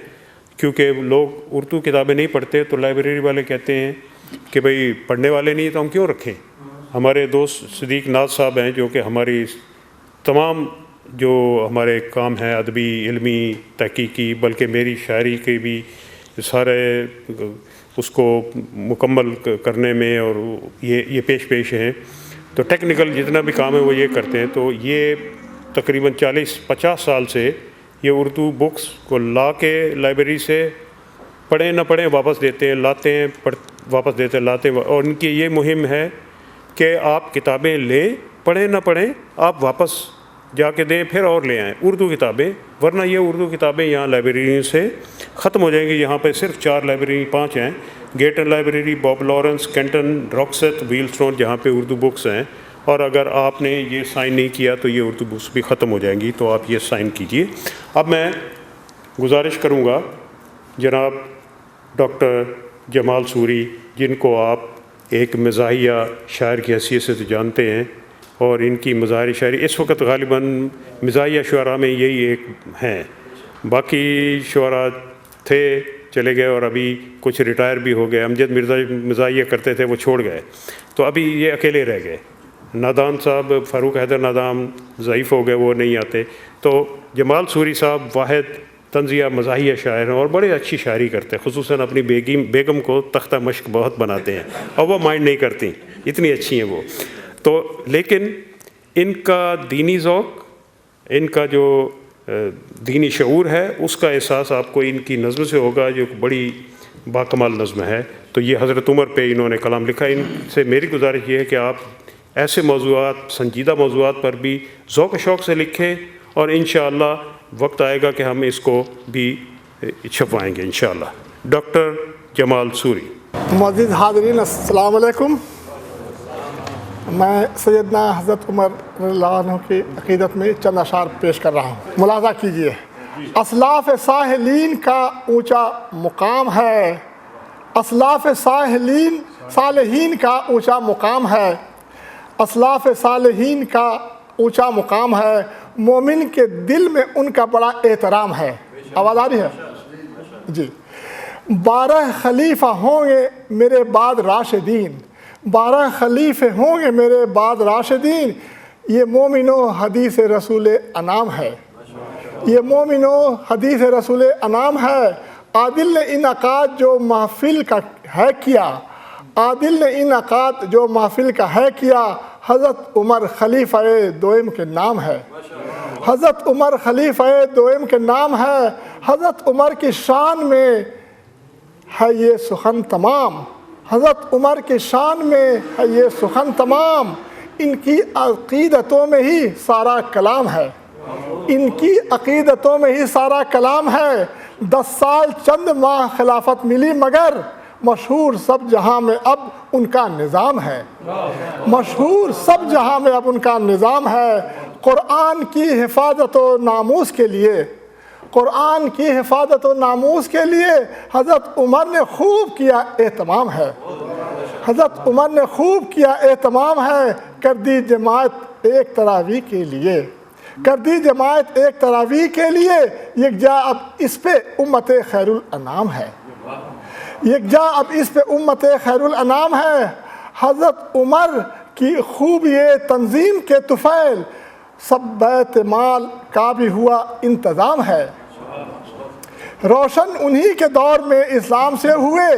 کیونکہ لوگ اردو کتابیں نہیں پڑھتے تو لائبریری والے کہتے ہیں کہ بھئی پڑھنے والے نہیں تو ہم کیوں رکھیں۔ ہمارے دوست صدیق ناز صاحب ہیں جو کہ ہماری تمام جو ہمارے کام ہیں ادبی، علمی، تحقیقی، بلکہ میری شاعری کے بھی سارے اس کو مکمل کرنے میں اور یہ پیش ہیں، تو ٹیکنیکل جتنا بھی کام ہے وہ یہ کرتے ہیں۔ تو یہ تقریباً 40-50 سال سے یہ اردو بکس کو لا کے لائبریری سے پڑھیں نہ پڑھیں واپس دیتے ہیں، لاتے ہیں واپس دیتے ہیں، لاتے ہیں، اور ان کی یہ مہم ہے کہ آپ کتابیں لیں، پڑھیں نہ پڑھیں، آپ واپس جا کے دیں، پھر اور لے آئیں اردو کتابیں، ورنہ یہ اردو کتابیں یہاں لائبریری سے ختم ہو جائیں گی۔ یہاں پہ صرف 4 لائبریری 5 ہیں، گیٹن لائبریری، باب لارنس، کینٹن، راکسٹ، ویلسٹون، جہاں پہ اردو بکس ہیں، اور اگر آپ نے یہ سائن نہیں کیا تو یہ اردو بکس بھی ختم ہو جائیں گی، تو آپ یہ سائن کیجئے۔ اب میں گزارش کروں گا جناب ڈاکٹر جمال سوری، جن کو آپ ایک مزاحیہ شاعر کی حیثیت سے جانتے ہیں، اور ان کی مظاہر شاعری اس وقت غالباً مزاحیہ شعراء میں یہی ایک ہیں، باقی شعراء تھے چلے گئے اور ابھی کچھ ریٹائر بھی ہو گئے۔ امجد مرزا مزاحیہ کرتے تھے، وہ چھوڑ گئے، تو ابھی یہ اکیلے رہ گئے۔ نادان صاحب، فاروق حیدر نادان ضعیف ہو گئے، وہ نہیں آتے۔ تو جمال سوری صاحب واحد طنزیہ مزاحیہ شاعر ہیں اور بڑے اچھی شاعری کرتے ہیں، خصوصاً اپنی بیگم کو تختہ مشق بہت بناتے ہیں، اور وہ مائنڈ نہیں کرتی، اتنی اچھی ہیں وہ۔ تو لیکن ان کا دینی ذوق، ان کا جو دینی شعور ہے، اس کا احساس آپ کو ان کی نظم سے ہوگا، جو بڑی باکمال نظم ہے۔ تو یہ حضرت عمر پہ انہوں نے کلام لکھا۔ ان سے میری گزارش یہ ہے کہ آپ ایسے موضوعات، سنجیدہ موضوعات پر بھی ذوق و شوق سے لکھیں، اور انشاءاللہ وقت آئے گا کہ ہم اس کو بھی چھپوائیں گے انشاءاللہ۔ ڈاکٹر جمال سوری۔ معزز حاضرین، السلام علیکم۔ میں سیدنا حضرت عمر رضی اللہ عنہ کی عقیدت میں چند اشعار پیش کر رہا ہوں، ملاحظہ کیجئے۔ اسلاف صالحین کا اونچا مقام ہے، اسلاف صالحین کا اونچا مقام ہے، اسلاف صالحین کا اونچا مقام ہے، مومن کے دل میں ان کا بڑا احترام ہے۔ آواز آ رہی ہے؟ جی۔ 12 خلیفہ ہوں گے میرے بعد راشدین، 12 خلیفے ہوں گے میرے بعد راشدین، یہ مومنو حدیث رسول انعام ہے، یہ مومنو حدیث رسول انعام ہے۔ عادل نے انعقاد جو محفل کا ہے کیا، عادل نے انعقاد جو محفل کا ہے کیا، حضرت عمر خلیفہ دوئم کے نام ہے، حضرت عمر خلیفہ دوئم کے نام ہے۔ حضرت عمر کی شان میں ہے یہ سخن تمام، حضرت عمر کی شان میں ہے یہ سخن تمام، ان کی عقیدتوں میں ہی سارا کلام ہے، ان کی عقیدتوں میں ہی سارا کلام ہے۔ 10 سال چند ماہ خلافت ملی مگر مشہور سب جہاں میں اب ان کا نظام ہے، مشہور سب جہاں میں اب ان کا نظام ہے۔ قرآن کی حفاظت و ناموس کے لیے، قرآن کی حفاظت و ناموس کے لیے حضرت عمر نے خوب کیا اہتمام ہے، حضرت عمر نے خوب کیا اہتمام ہے۔ کر دی جماعت ایک تراویح کے لیے، کر دی جماعت ایک تراویح کے لیے، یکجا اب اس پہ امت خیر الانام ہے، یکجا اب اس پہ امت خیر الانام ہے۔ حضرت عمر کی خوبی تنظیم کے طفیل، سب بیت مال کا بھی ہوا انتظام ہے، روشن انہی کے دور میں اسلام سے ہوئے،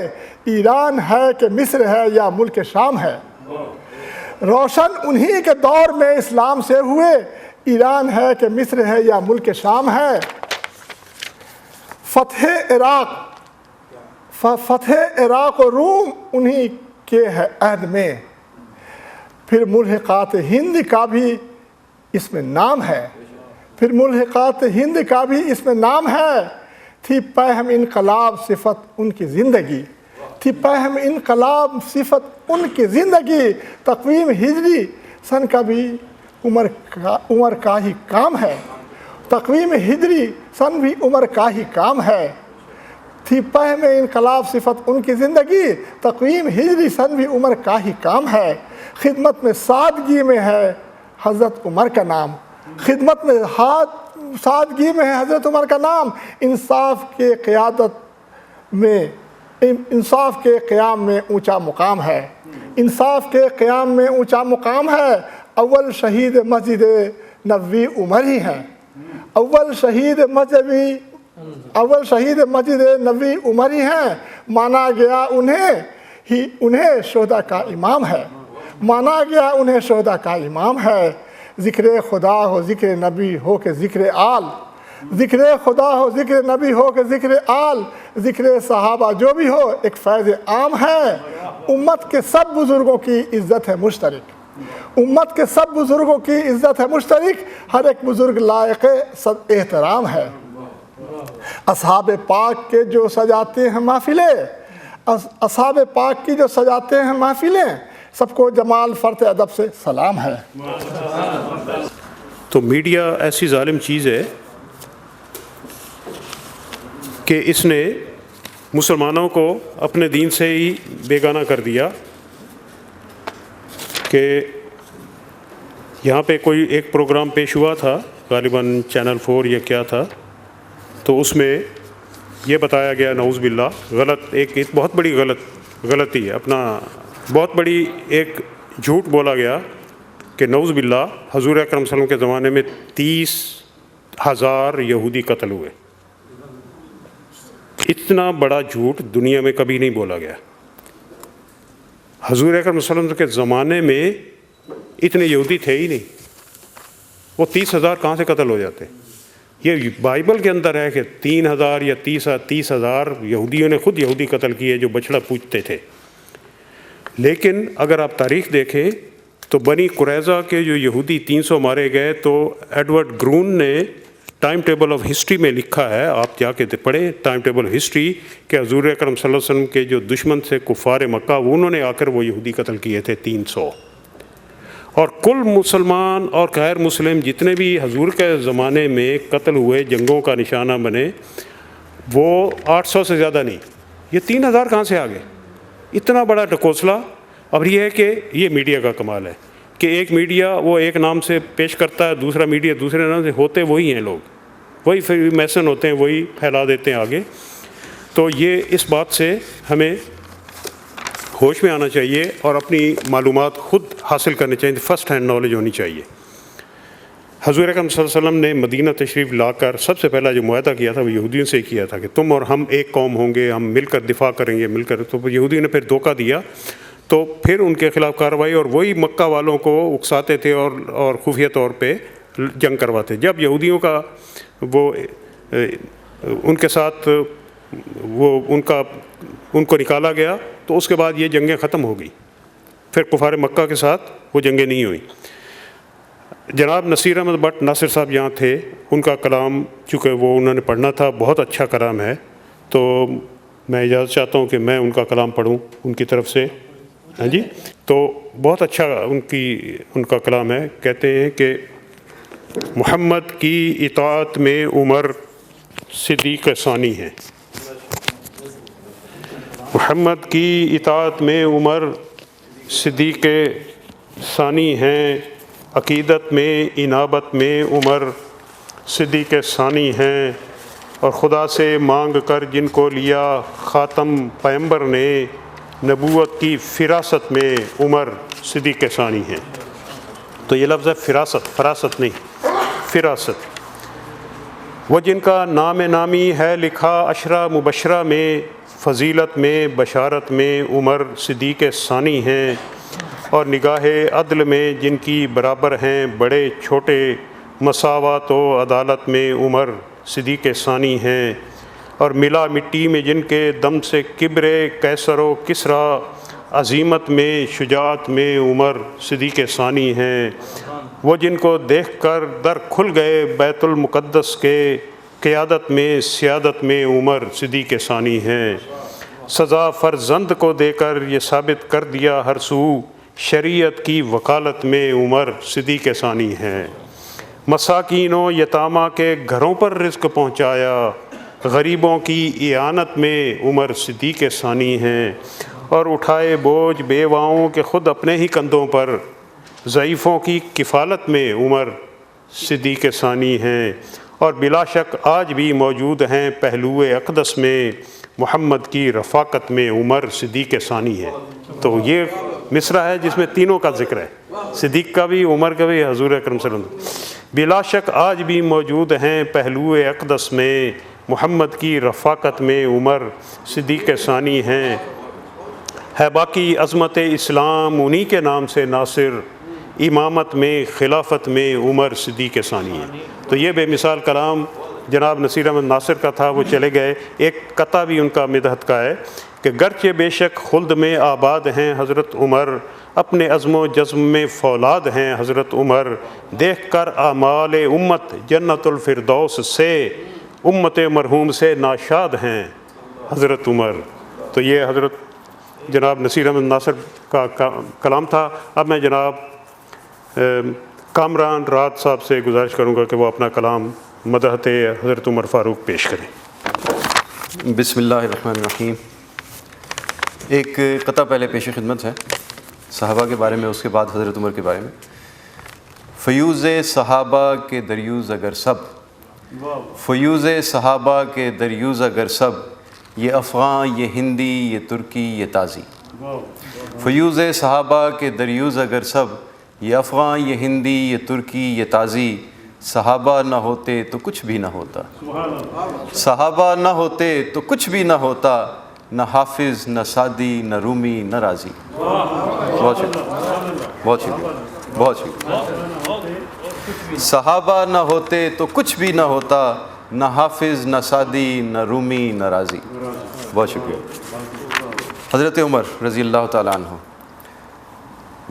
ایران ہے کہ مصر ہے یا ملک شام ہے، روشن انہی کے دور میں اسلام سے ہوئے، ایران ہے کہ مصر ہے یا ملک شام ہے۔ فتح عراق و روم انہی کے ہے عہد میں، پھر ملحقات ہند کا بھی اس میں نام ہے، پھر ملحقات ہند کا بھی اس میں نام ہے۔ تھی پہم انقلاب صفت ان کی زندگی، تھی پہم انقلاب صفت ان کی زندگی، تقویم ہجری سن کا بھی عمر کا ہی کام ہے، تقویم ہجری سن بھی عمر کا ہی کام ہے۔ تھی پہم انقلاب صفت ان کی زندگی، تقویم ہجری سن بھی عمر کا ہی کام ہے۔ خدمت میں سادگی میں ہے حضرت عمر کا نام، خدمت میں سادگی میں ہے حضرت عمر کا نام۔ انصاف کے قیادت میں، انصاف کے قیام میں اونچا مقام ہے، انصاف کے قیام میں اونچا مقام ہے۔ اول شہید مسجد نبوی عمر ہی ہیں، اول شہید مسجد نبوی عمر ہی ہیں، مانا گیا انہیں شہداء کا امام ہے، مانا گیا انہیں شہداء کا امام ہے۔ ذکر خدا ہو ذکر نبی ہو کہ ذکر آل، ذکر خدا ہو ذکر نبی ہو کہ ذکر آل، ذکر صحابہ جو بھی ہو ایک فیض عام ہے۔ امت کے سب بزرگوں کی عزت ہے مشترک، امت کے سب بزرگوں کی عزت ہے مشترک، ہر ایک بزرگ لائق صد احترام ہے۔ اصحاب پاک کے جو سجاتے ہیں محفلیں، اصحاب پاک کی جو سجاتے ہیں محفلیں، سب کو جمال فرت ادب سے سلام ہے۔ تو میڈیا ایسی ظالم چیز ہے کہ اس نے مسلمانوں کو اپنے دین سے ہی بیگانہ کر دیا۔ کہ یہاں پہ کوئی ایک پروگرام پیش ہوا تھا، غالباً چینل 4 یا کیا تھا، تو اس میں یہ بتایا گیا، نعوذ باللہ، غلط ایک بہت بڑی غلطی ہے، اپنا بہت بڑی ایک جھوٹ بولا گیا کہ نعوذ باللہ حضور اکرم صلی اللہ علیہ وسلم کے زمانے میں 30,000 یہودی قتل ہوئے۔ اتنا بڑا جھوٹ دنیا میں کبھی نہیں بولا گیا۔ حضور اکرم صلی اللہ علیہ وسلم کے زمانے میں اتنے یہودی تھے ہی نہیں، وہ 30,000 کہاں سے قتل ہو جاتے؟ یہ بائبل کے اندر ہے کہ 3,000 یا 30,000 یہودیوں نے خود یہودی قتل کیے جو بچڑا پوجتے تھے۔ لیکن اگر آپ تاریخ دیکھیں تو بنی قریظہ کے جو یہودی 300 مارے گئے، تو ایڈورڈ گرون نے ٹائم ٹیبل آف ہسٹری میں لکھا ہے، آپ جا کے پڑھیں ٹائم ٹیبل آف ہسٹری، کہ حضور اکرم صلی اللہ علیہ وسلم کے جو دشمن تھے کفار مکہ، انہوں نے آ کر وہ یہودی قتل کیے تھے 300۔ اور کل مسلمان اور غیر مسلم جتنے بھی حضور کے زمانے میں قتل ہوئے، جنگوں کا نشانہ بنے، وہ 800 سے زیادہ نہیں، یہ 3000 کہاں سے آ گئے؟ اتنا بڑا ٹکوسلا۔ اب یہ ہے کہ یہ میڈیا کا کمال ہے کہ ایک میڈیا وہ ایک نام سے پیش کرتا ہے، دوسرا میڈیا دوسرے نام سے، ہوتے وہی ہیں لوگ، وہی پھر میسن ہوتے ہیں، وہی پھیلا دیتے ہیں آگے۔ تو یہ اس بات سے ہمیں ہوش میں آنا چاہیے اور اپنی معلومات خود حاصل کرنی چاہیے، فرسٹ ہینڈ نالج ہونی چاہیے۔ حضور اکرم صلی اللہ علیہ وسلم نے مدینہ تشریف لا کر سب سے پہلا جو معاہدہ کیا تھا وہ یہودیوں سے کیا تھا کہ تم اور ہم ایک قوم ہوں گے، ہم مل کر دفاع کریں گے، مل کر۔ تو یہودیوں نے پھر دھوکہ دیا، تو پھر ان کے خلاف کارروائی، اور وہی مکہ والوں کو اکساتے تھے اور خفیہ طور پہ جنگ کرواتے۔ جب یہودیوں کا وہ ان کے ساتھ وہ ان کو نکالا گیا تو اس کے بعد یہ جنگیں ختم ہو گئی، پھر کفار مکہ کے ساتھ وہ جنگیں نہیں ہوئیں۔ جناب نصیر احمد بٹ ناصر صاحب یہاں تھے، ان کا کلام چونکہ وہ انہوں نے پڑھنا تھا، بہت اچھا کلام ہے، تو میں اجازت چاہتا ہوں کہ میں ان کا کلام پڑھوں ان کی طرف سے۔ ہاں جی، تو بہت اچھا ان کا کلام ہے۔ کہتے ہیں کہ محمد کی اطاعت میں عمر صدیق ثانی ہے، محمد کی اطاعت میں عمر صدیق ثانی ہیں، عقیدت میں انابت میں عمر صدیق ثانی ہیں، اور خدا سے مانگ کر جن کو لیا خاتم پیمبر نے، نبوت کی فراست میں عمر صدیق ثانی ہیں۔ تو یہ لفظ ہے فراست، فراست نہیں، فراست۔ وہ جن کا نام نامی ہے لکھا عشرہ مبشرہ میں، فضیلت میں بشارت میں عمر صدیق ثانی ہیں، اور نگاہ عدل میں جن کی برابر ہیں بڑے چھوٹے، مساوات و عدالت میں عمر صدیق ثانی ہیں، اور ملا مٹی میں جن کے دم سے کبر کیسر و کسریٰ، عظیمت میں شجاعت میں عمر صدیق ثانی ہیں۔ وہ جن کو دیکھ کر در کھل گئے بیت المقدس کے، قیادت میں سیادت میں عمر صدیق ثانی ہیں۔ سزا فرزند کو دے کر یہ ثابت کر دیا ہر سو، شریعت کی وکالت میں عمر صدیق ثانی ہیں۔ مساکین و یتامہ کے گھروں پر رزق پہنچایا، غریبوں کی اعانت میں عمر صدیق ثانی ہیں، اور اٹھائے بوجھ بیواؤں کے خود اپنے ہی کندھوں پر، ضعیفوں کی کفالت میں عمر صدیق ثانی ہیں، اور بلا شک آج بھی موجود ہیں پہلو اقدس میں، محمد کی رفاقت میں عمر صدیق ثانی ہے۔ تو یہ مصرع ہے جس میں تینوں کا ذکر ہے، صدیق کا بھی، عمر کا بھی، حضور اکرم صلی اللہ علیہ وسلم۔ بلا شک آج بھی موجود ہیں پہلو اقدس میں، محمد کی رفاقت میں عمر صدیق ثانی ہیں، ہے باقی عظمت اسلام انہی کے نام سے ناصر، امامت میں خلافت میں عمر صدیق ثانی ہے۔ تو یہ بے مثال کلام جناب نصیر احمد ناصر کا تھا، وہ چلے گئے۔ ایک قطع بھی ان کا مدحت کا ہے کہ گرچہ بے شک خلد میں آباد ہیں حضرت عمر، اپنے عزم و جزم میں فولاد ہیں حضرت عمر، دیکھ کر اعمال امت جنت الفردوس سے، امت مرحوم سے ناشاد ہیں حضرت عمر۔ تو یہ حضرت جناب نصیر احمد ناصر کا کلام تھا۔ اب میں جناب کامران رات صاحب سے گزارش کروں گا کہ وہ اپنا کلام مدحت حضرت عمر فاروق پیش کریں۔ بسم اللہ الرحمن الرحیم۔ ایک قطع پہلے پیش خدمت ہے صحابہ کے بارے میں، اس کے بعد حضرت عمر کے بارے میں۔ فیوز صحابہ کے دریوز اگر سب، فیوز صحابہ کے دریوز اگر سب، یہ افغان یہ ہندی یہ ترکی یہ تازی۔ فیوز صحابہ کے دریوز اگر سب، یہ افغان یہ ہندی یہ ترکی یہ تازی، صحابہ نہ ہوتے تو کچھ بھی نہ ہوتا، صحابہ نہ ہوتے تو کچھ بھی نہ ہوتا، نہ حافظ نہ سعدی نہ رومی نہ رازی۔ بہت شکریہ، بہت شکریہ، بہت شکریہ۔ صحابہ نہ ہوتے تو کچھ بھی نہ ہوتا، نہ حافظ نہ سعدی نہ رومی نہ رازی۔ بہت شکریہ۔ حضرت عمر رضی اللہ تعالیٰ عنہ،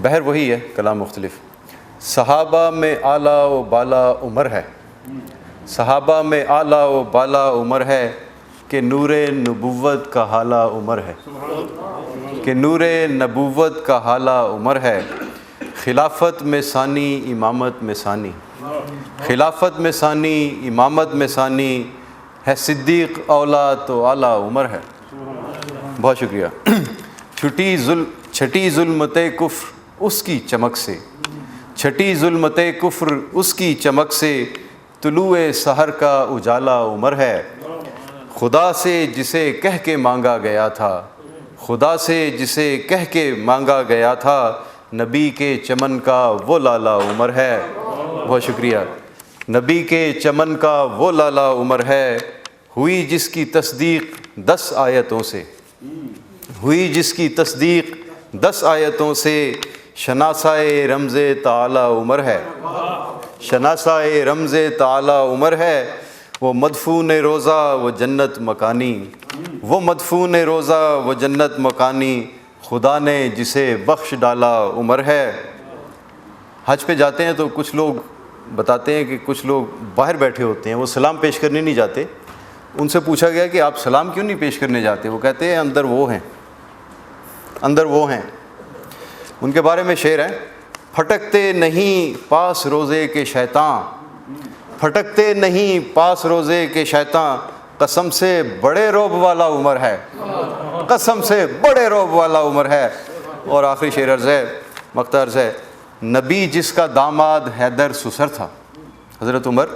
بہر وہی ہے، کلام مختلف۔ صحابہ میں اعلیٰ و بالا عمر ہے، صحابہ میں اعلیٰ و بالا عمر ہے، کہ نور نبوت کا حالہ عمر ہے، کہ نور نبوت کا حالہ عمر ہے، خلافت میں ثانی امامت میں ثانی، خلافت میں ثانی امامت میں ثانی ہے، صدیق اولا تو اعلیٰ عمر ہے۔ بہت شکریہ۔ چھٹی ظلمت کفر اس کی چمک سے، چھٹی ظلمت کفر اس کی چمک سے، طلوع سحر کا اجالا عمر ہے۔ خدا سے جسے کہہ کے مانگا گیا تھا، خدا سے جسے کہہ کے مانگا گیا تھا، نبی کے چمن کا وہ لالا عمر ہے۔ بہت شکریہ۔ نبی کے چمن کا وہ لالا عمر ہے، ہوئی جس کی تصدیق 10 آیتوں سے، ہوئی جس کی تصدیق 10 آیتوں سے، شناسائے رمز تعالی عمر ہے، شناسائے رمز تعالی عمر ہے۔ وہ مدفون روزہ وہ جنت مکانی، وہ مدفون روزہ وہ جنت مکانی، خدا نے جسے بخش ڈالا عمر ہے۔ حج پہ جاتے ہیں تو کچھ لوگ بتاتے ہیں کہ کچھ لوگ باہر بیٹھے ہوتے ہیں، وہ سلام پیش کرنے نہیں جاتے۔ ان سے پوچھا گیا کہ آپ سلام کیوں نہیں پیش کرنے جاتے؟ وہ کہتے ہیں اندر وہ ہیں، اندر وہ ہیں۔ ان کے بارے میں شعر ہے، پھٹکتے نہیں پاس روزے کے شیطاں، پھٹکتے نہیں پاس روزے کے شیطاں، قسم سے بڑے روب والا عمر ہے، قسم سے بڑے روب والا عمر ہے۔ اور آخری شعر عرض ہے، مقطع عرض ہے، نبی جس کا داماد حیدر سسر تھا، حضرت عمر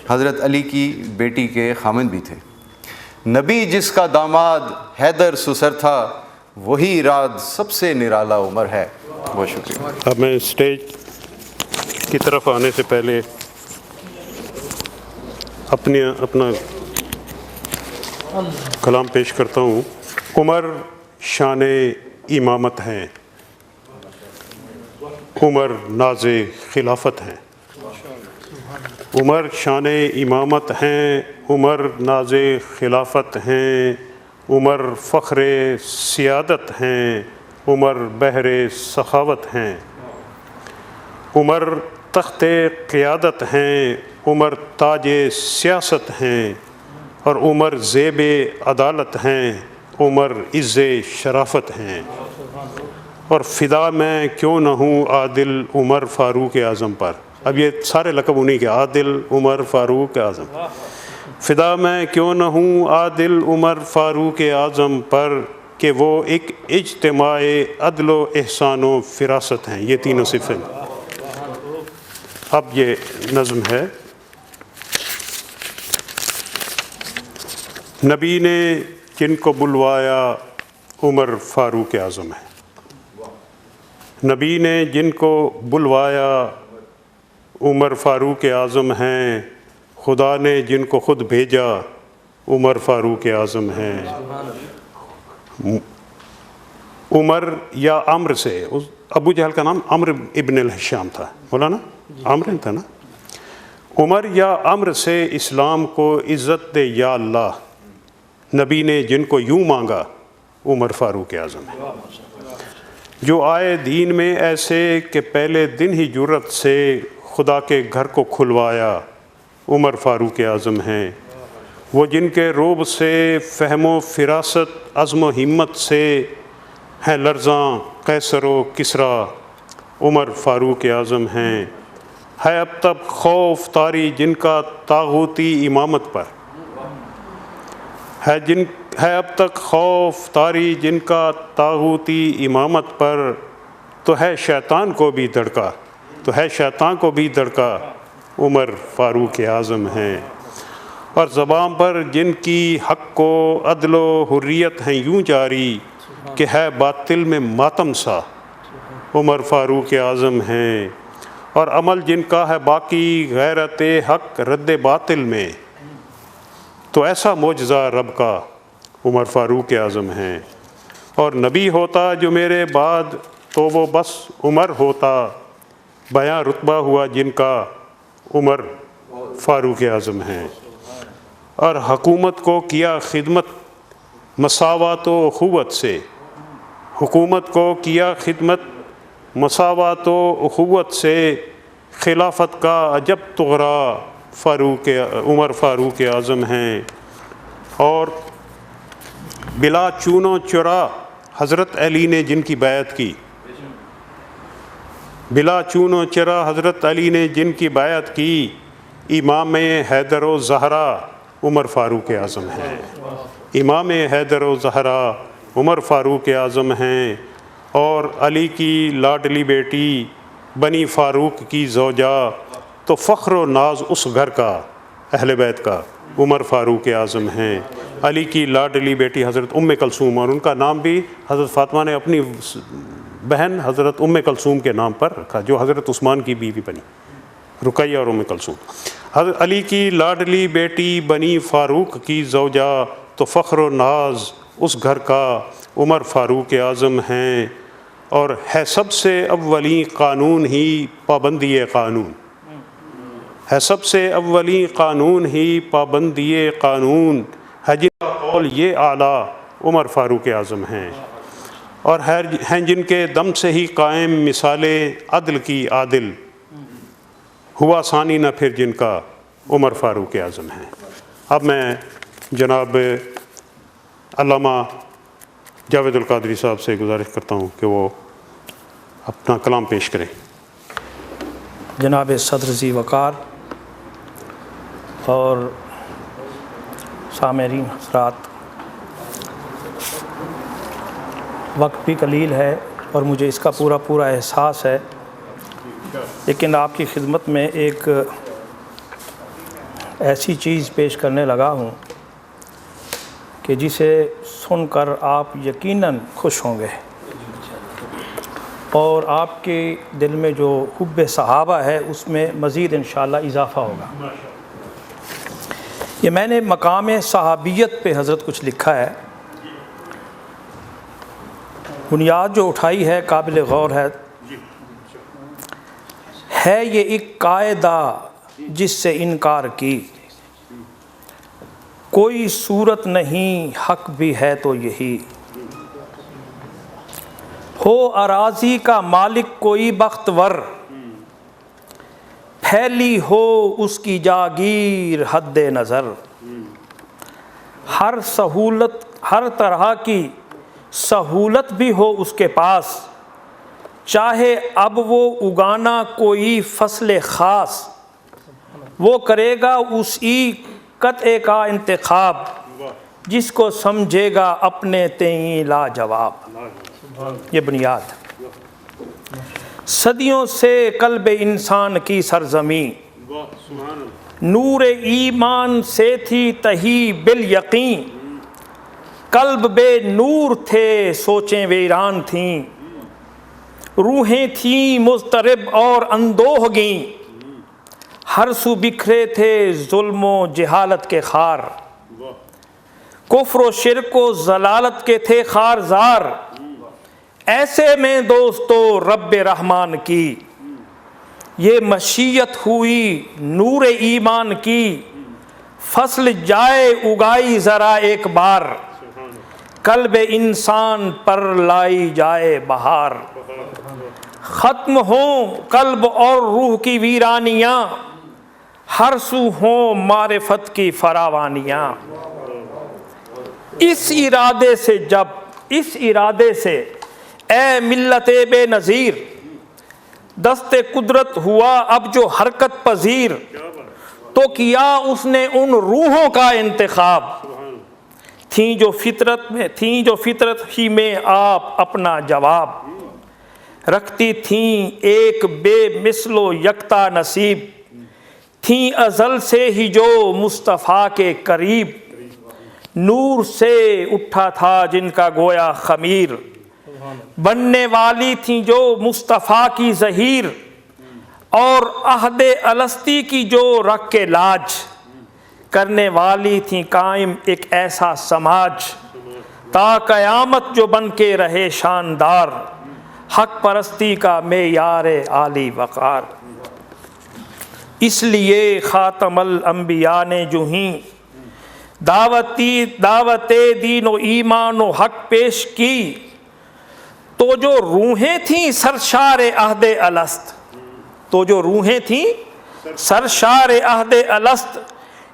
حضرت علی کی بیٹی کے خامند بھی تھے، نبی جس کا داماد حیدر سسر تھا، وہی راز سب سے نرالا عمر ہے۔ بہت شکریہ۔ اب میں اسٹیج کی طرف آنے سے پہلے اپنا کلام پیش کرتا ہوں۔ عمر شان امامت ہیں، عمر ناز خلافت ہیں، عمر شان امامت ہیں، عمر ناز خلافت ہیں، عمر فخر سیادت ہیں، عمر بحر سخاوت ہیں، عمر تخت قیادت ہیں، عمر تاج سیاست ہیں، اور عمر زیب عدالت ہیں، عمر عز شرافت ہیں، اور فدا میں کیوں نہ ہوں عادل عمر فاروق اعظم پر۔ اب یہ سارے لقب انہی کے، عادل عمر فاروق اعظم۔ فدا میں کیوں نہ ہوں عادل عمر فاروق اعظم پر، کہ وہ ایک اجتماع عدل و احسان و فراست ہیں۔ یہ تینوں صفیں۔ اب یہ نظم ہے۔ نبی نے جن کو بلوایا عمر فاروق اعظم ہے، نبی نے جن کو بلوایا عمر فاروق اعظم ہیں، خدا نے جن کو خود بھیجا عمر فاروق اعظم ہیں۔ عمر یا عمر سے، ابو جہل کا نام عمر ابن الحشام تھا، مولانا عمر تھا نا۔ عمر یا عمر سے اسلام کو عزت دے یا اللہ، نبی نے جن کو یوں مانگا عمر فاروق اعظم ہے۔ جو آئے دین میں ایسے کہ پہلے دن ہی جرت سے خدا کے گھر کو کھلوایا عمر فاروق اعظم ہیں۔ وہ جن کے روب سے فہم و فراست عزم و ہمت سے ہیں لرزاں قیصر و کسریٰ عمر فاروق اعظم ہیں۔ ہے اب تک خوف طاری جن کا طاغوتی امامت پر، ہے اب تک خوف طاری جن کا طاغوتی امامت پر، تو ہے شیطان کو بھی دڑکا، تو ہے شیطان کو بھی دڑکا عمر فاروق اعظم ہیں۔ اور زبان پر جن کی حق و عدل و حریت ہیں یوں جاری، کہ ہے باطل میں ماتم سا عمر فاروق اعظم ہیں۔ اور عمل جن کا ہے باقی غیرت حق رد باطل میں، تو ایسا معجزہ رب کا عمر فاروق اعظم ہیں۔ اور نبی ہوتا جو میرے بعد تو وہ بس عمر ہوتا، بیاں رتبہ ہوا جن کا عمر فاروق اعظم ہیں۔ اور حکومت کو کیا خدمت مساوات و اخوت سے، حکومت کو کیا خدمت مساوات و اخوت سے، خلافت کا عجب طغرا عمر فاروق اعظم ہیں۔ اور بلا چون و چرا حضرت علی نے جن کی بیعت کی، بلا چون و چرا حضرت علی نے جن کی بیعت کی، امام حیدر و زہرا عمر فاروق اعظم ہیں، امام حیدر و زہرا عمر فاروق اعظم ہیں، اور علی کی لاڈلی بیٹی بنی فاروق کی زوجہ تو فخر و ناز اس گھر کا، اہل بیت کا، عمر فاروق اعظم ہیں۔ علی کی لاڈلی بیٹی حضرت کلثوم، اور ان کا نام بھی حضرت فاطمہ نے اپنی بہن حضرت کلثوم کے نام پر رکھا، جو حضرت عثمان کی بیوی بنی، رقیہ اور کلثوم۔ حضرت علی کی لاڈلی بیٹی بنی فاروق کی زوجہ تو فخر و ناز اس گھر کا، عمر فاروق اعظم ہیں، اور ہے سب سے اولین قانون ہی پابندی قانون، ہے سب سے اولین قانون ہی پابندی قانون، ہے جن کا قول یہ اعلیٰ عمر فاروق اعظم ہیں، اور ہیں جن کے دم سے ہی قائم مثال عدل کی عادل، ہوا ثانی نہ پھر جن کا، عمر فاروق اعظم ہیں۔ اب میں جناب علامہ جاوید القادری صاحب سے گزارش کرتا ہوں کہ وہ اپنا کلام پیش کریں۔ جناب صدر ذی وقار اور سامعین حضرات، وقت بھی قلیل ہے اور مجھے اس کا پورا احساس ہے، لیکن آپ کی خدمت میں ایک ایسی چیز پیش کرنے لگا ہوں کہ جسے سن کر آپ یقیناً خوش ہوں گے، اور آپ کے دل میں جو حب صحابہ ہے اس میں مزید انشاءاللہ اضافہ ہوگا۔ یہ میں نے مقام صحابیت پہ حضرت کچھ لکھا ہے، بنیاد جو اٹھائی ہے قابل غور ہے یہ ایک قاعدہ جس سے انکار کی، کوئی صورت نہیں حق بھی ہے تو یہی، ہو اراضی کا مالک کوئی بختور، پھیلی ہو اس کی جاگیر حد نظر، ہر طرح کی سہولت بھی ہو اس کے پاس، چاہے اب وہ اگانا کوئی فصل خاص، وہ کرے گا اسی قطع کا انتخاب، جس کو سمجھے گا اپنے تئیں لاجواب۔ یہ بنیاد، صدیوں سے قلب انسان کی سرزمین، نور ایمان سے تھی تہی بالیقین، قلب بے نور تھے سوچیں ویران تھیں، روحیں تھیں مضطرب اور اندوہگیں، ہر سو بکھرے تھے ظلم و جہالت کے خار، کفر و شرک و ضلالت کے تھے خارزار، ایسے میں دوستو رب رحمان کی یہ مشیت ہوئی نور ایمان کی، فصل جائے اگائی ذرا ایک بار، قلب انسان پر لائی جائے بہار، ختم ہوں قلب اور روح کی ویرانیاں، ہر سو ہوں معرفت کی فراوانیاں، اس ارادے سے اے ملت بے نظیر، دست قدرت ہوا اب جو حرکت پذیر، تو کیا اس نے ان روحوں کا انتخاب، تھیں جو فطرت ہی میں آپ اپنا جواب، رکھتی تھیں ایک بے مثل و یکتا نصیب، تھیں ازل سے ہی جو مصطفیٰ کے قریب، نور سے اٹھا تھا جن کا گویا خمیر، بننے والی تھیں جو مصطفیٰ کی ظہیر، اور عہد السطی کی جو رکھ کے لاج، کرنے والی تھیں قائم ایک ایسا سماج، تا قیامت جو بن کے رہے شاندار، حق پرستی کا معیار عالی وقار۔ اس لیے خاتم الانبیاء نے جو ہی دعوت دین و ایمان و حق پیش کی، تو جو روحیں تھیں سرشار عہد الست،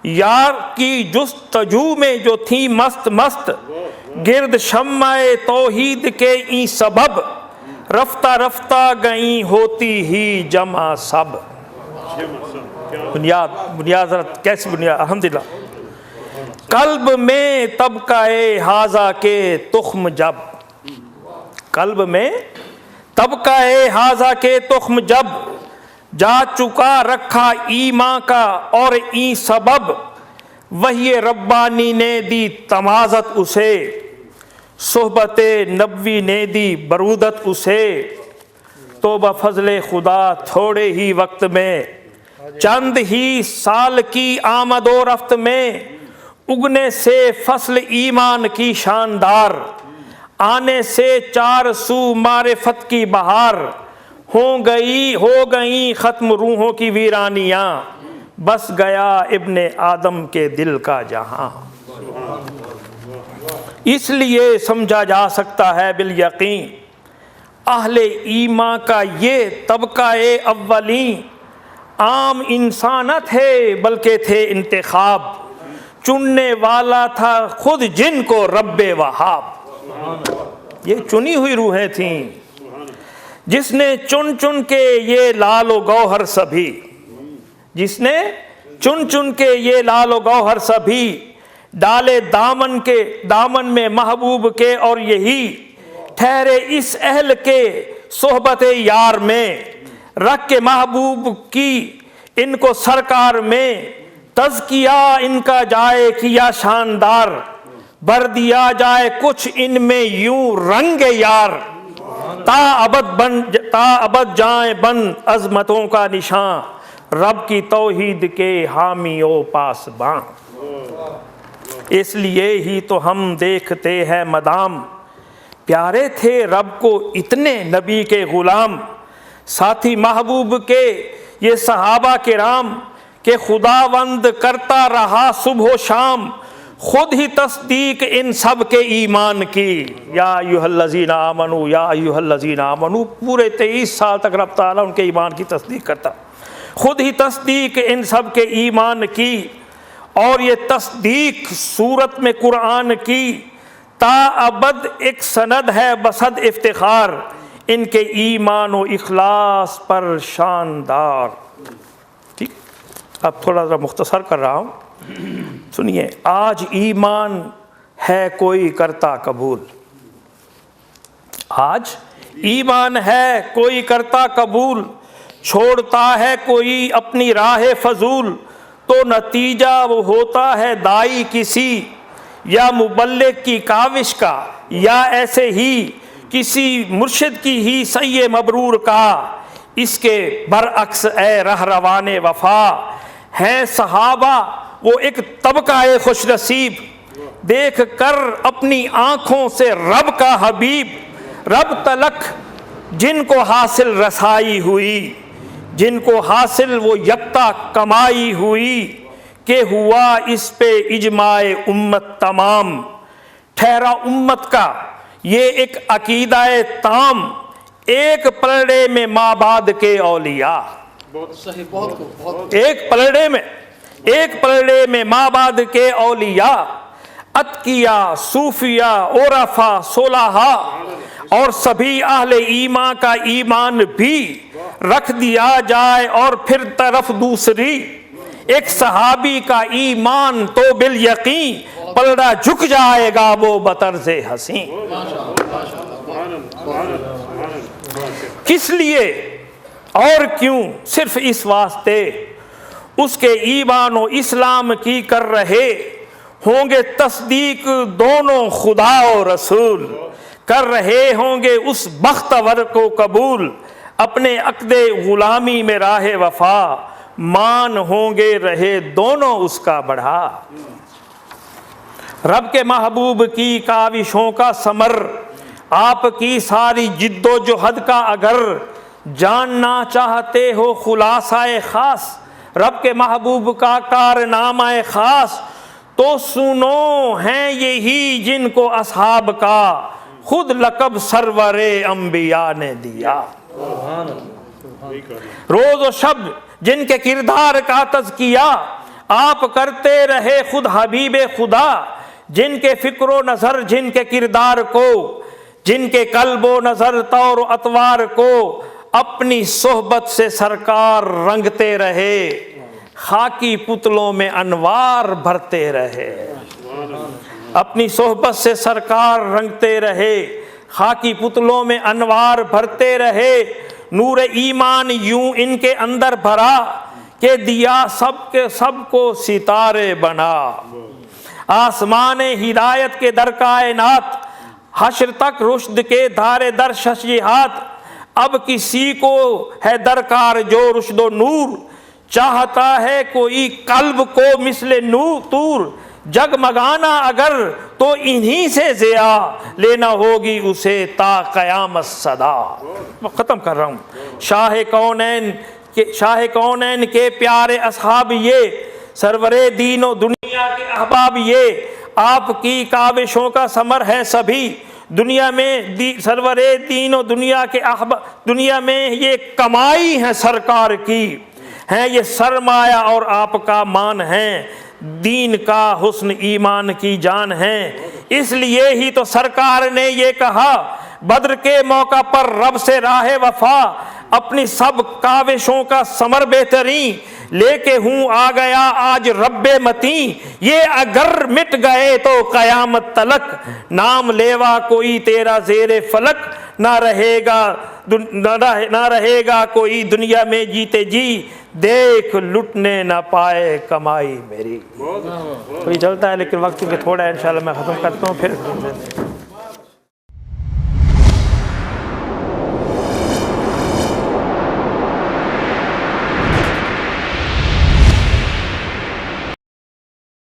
یار کی جستجو میں جو تھی مست گرد شمع توحید کے این سبب، رفتہ رفتہ گئیں ہوتی ہی جمع سب. بنیاد ذرا کیسی بنیاد. الحمدللہ. قلب میں طبقہ حاضہ کے تخم جب، قلب میں طبقہ حاضہ کے تخم جب جا چکا رکھا ایمان کا اور این سبب، وحی ربانی نے دی تمازت اسے، صحبت نبوی نے دی برودت اسے. تو بفضل خدا تھوڑے ہی وقت میں، چند ہی سال کی آمد و رفت میں، اگنے سے فصل ایمان کی شاندار، آنے سے چار سو معرفت کی بہار. ہو گئی ختم روحوں کی ویرانیاں، بس گیا ابن آدم کے دل کا جہاں. اس لیے سمجھا جا سکتا ہے بالیقین اہل ایمان کا یہ طبقہ اولین عام انسان نہ تھے بلکہ تھے انتخاب، چننے والا تھا خود جن کو رب وہاب. یہ چنی ہوئی روحیں تھیں جس نے چن چن کے یہ لال و گوہر سبھی، جس نے چن چن کے یہ لال و گوہر سبھی ڈالے دامن میں محبوب کے، اور یہی ٹھہرے اس اہل کے صحبت یار میں. رکھ کے محبوب کی ان کو سرکار میں، تزکیہ ان کا جائے کیا شاندار. بھر دیا جائے کچھ ان میں یوں رنگ یار، تا ابد جائیں بن عظمتوں کا نشان، رب کی توحید کے حامی و پاسباں. اس لیے ہی تو ہم دیکھتے ہیں مدام، پیارے تھے رب کو اتنے نبی کے غلام. ساتھی محبوب کے یہ صحابہ کرام، کہ خداوند کرتا رہا صبح و شام، خود ہی تصدیق ان سب کے ایمان کی. یا ایھا الذین آمنو یا ایھا الذین آمنو، پورے 23 سال تک رب تعالیٰ ان کے ایمان کی تصدیق کرتا، خود ہی تصدیق ان سب کے ایمان کی. اور یہ تصدیق صورت میں قرآن کی تا ابد ایک سند ہے بصد افتخار، ان کے ایمان و اخلاص پر شاندار. ٹھیک، اب تھوڑا ذرا مختصر کر رہا ہوں، سنیے. آج ایمان ہے کوئی کرتا قبول، آج ایمان ہے کوئی کرتا قبول، چھوڑتا ہے کوئی اپنی راہ فضول، تو نتیجہ وہ ہوتا ہے دائی کسی یا مبلغ کی کاوش کا، یا ایسے ہی کسی مرشد کی ہی سعی مبرور کا. اس کے برعکس اے رہروان وفا، ہیں صحابہ وہ ایک طبقہ خوش نصیب، دیکھ کر اپنی آنکھوں سے رب کا حبیب. رب تلک جن کو حاصل رسائی ہوئی، جن کو حاصل وہ یکتا کمائی ہوئی، کہ ہوا اس پہ اجماع امت تمام. ٹھہرا امت کا یہ ایک عقیدہ تام، ایک پلڑے میں ماں بعد کے اولیاء. ایک پلڑے میں ماں بعد کے اولیاء، اتقیاء صوفیاء عرفاء صلحاء، اور سبھی اہل ایمان کا ایمان بھی رکھ دیا جائے. اور پھر طرف دوسری ایک صحابی کا ایمان، تو بالیقین پلڑا جھک جائے گا وہ بطرز حسین. کس لیے اور کیوں؟ صرف اس واسطے اس کے ایمان و اسلام کی کر رہے ہوں گے تصدیق دونوں خدا و رسول، کر رہے ہوں گے اس بختور کو قبول، اپنے عقد غلامی میں راہ وفا، مان ہوں گے رہے دونوں اس کا بڑھا. رب کے محبوب کی کاوشوں کا ثمر، آپ کی ساری جد و جہد کا اگر جاننا چاہتے ہو خلاصہ خاص، رب کے محبوب کا کارنامہ خاص، تو سنو ہیں یہی جن کو اصحاب کا خود لقب سرور انبیاء نے دیا. روز و شب جن کے کردار کا تزکیہ آپ کرتے رہے خود حبیب خدا، جن کے فکر و نظر جن کے کردار کو جن کے قلب و نظر طور و اطوار کو اپنی صحبت سے سرکار رنگتے رہے، خاکی پتلوں میں انوار بھرتے رہے۔ اپنی صحبت سے سرکار رنگتے رہے، خاکی پتلوں میں انوار بھرتے رہے، نور ایمان یوں ان کے اندر بھرا کہ دیا سب کو ستارے بنا۔ آسمان ہدایت کے در کائنات، حشر تک رشد کے دھارے در ششیہات، اب کسی کو ہے درکار جو رشد و نور، چاہتا ہے کوئی قلب کو مثل طور، جگمگانا اگر تو انہی سے ضیا، لینا ہوگی اسے تا قیامت صدا۔ میں ختم کر رہا ہوں۔ شاہ کونین کے پیارے اصحاب یہ، سرور دین و دنیا کے احباب یہ، آپ کی کاوشوں کا ثمر ہے سبھی، دنیا میں سرور دین و دنیا کے احباب، دنیا میں یہ کمائی ہے سرکار کی، ہیں یہ سرمایہ اور آپ کا مان ہے، دین کا حسن ایمان کی جان ہے۔ اس لیے ہی تو سرکار نے یہ کہا بدر کے موقع پر رب سے راہ وفا، اپنی سب کاوشوں کا ثمر بہترین لے کے ہوں آ گیا آج رب متیں، یہ اگر مٹ گئے تو قیامت تلک، نام لیوا کوئی تیرا زیر فلک، نہ رہے گا کوئی دنیا میں جیتے جی، دیکھ لٹنے نہ پائے کمائی میری۔ کوئی چلتا ہے لیکن وقت کے تھوڑا ہے، انشاءاللہ میں ختم کرتا ہوں پھر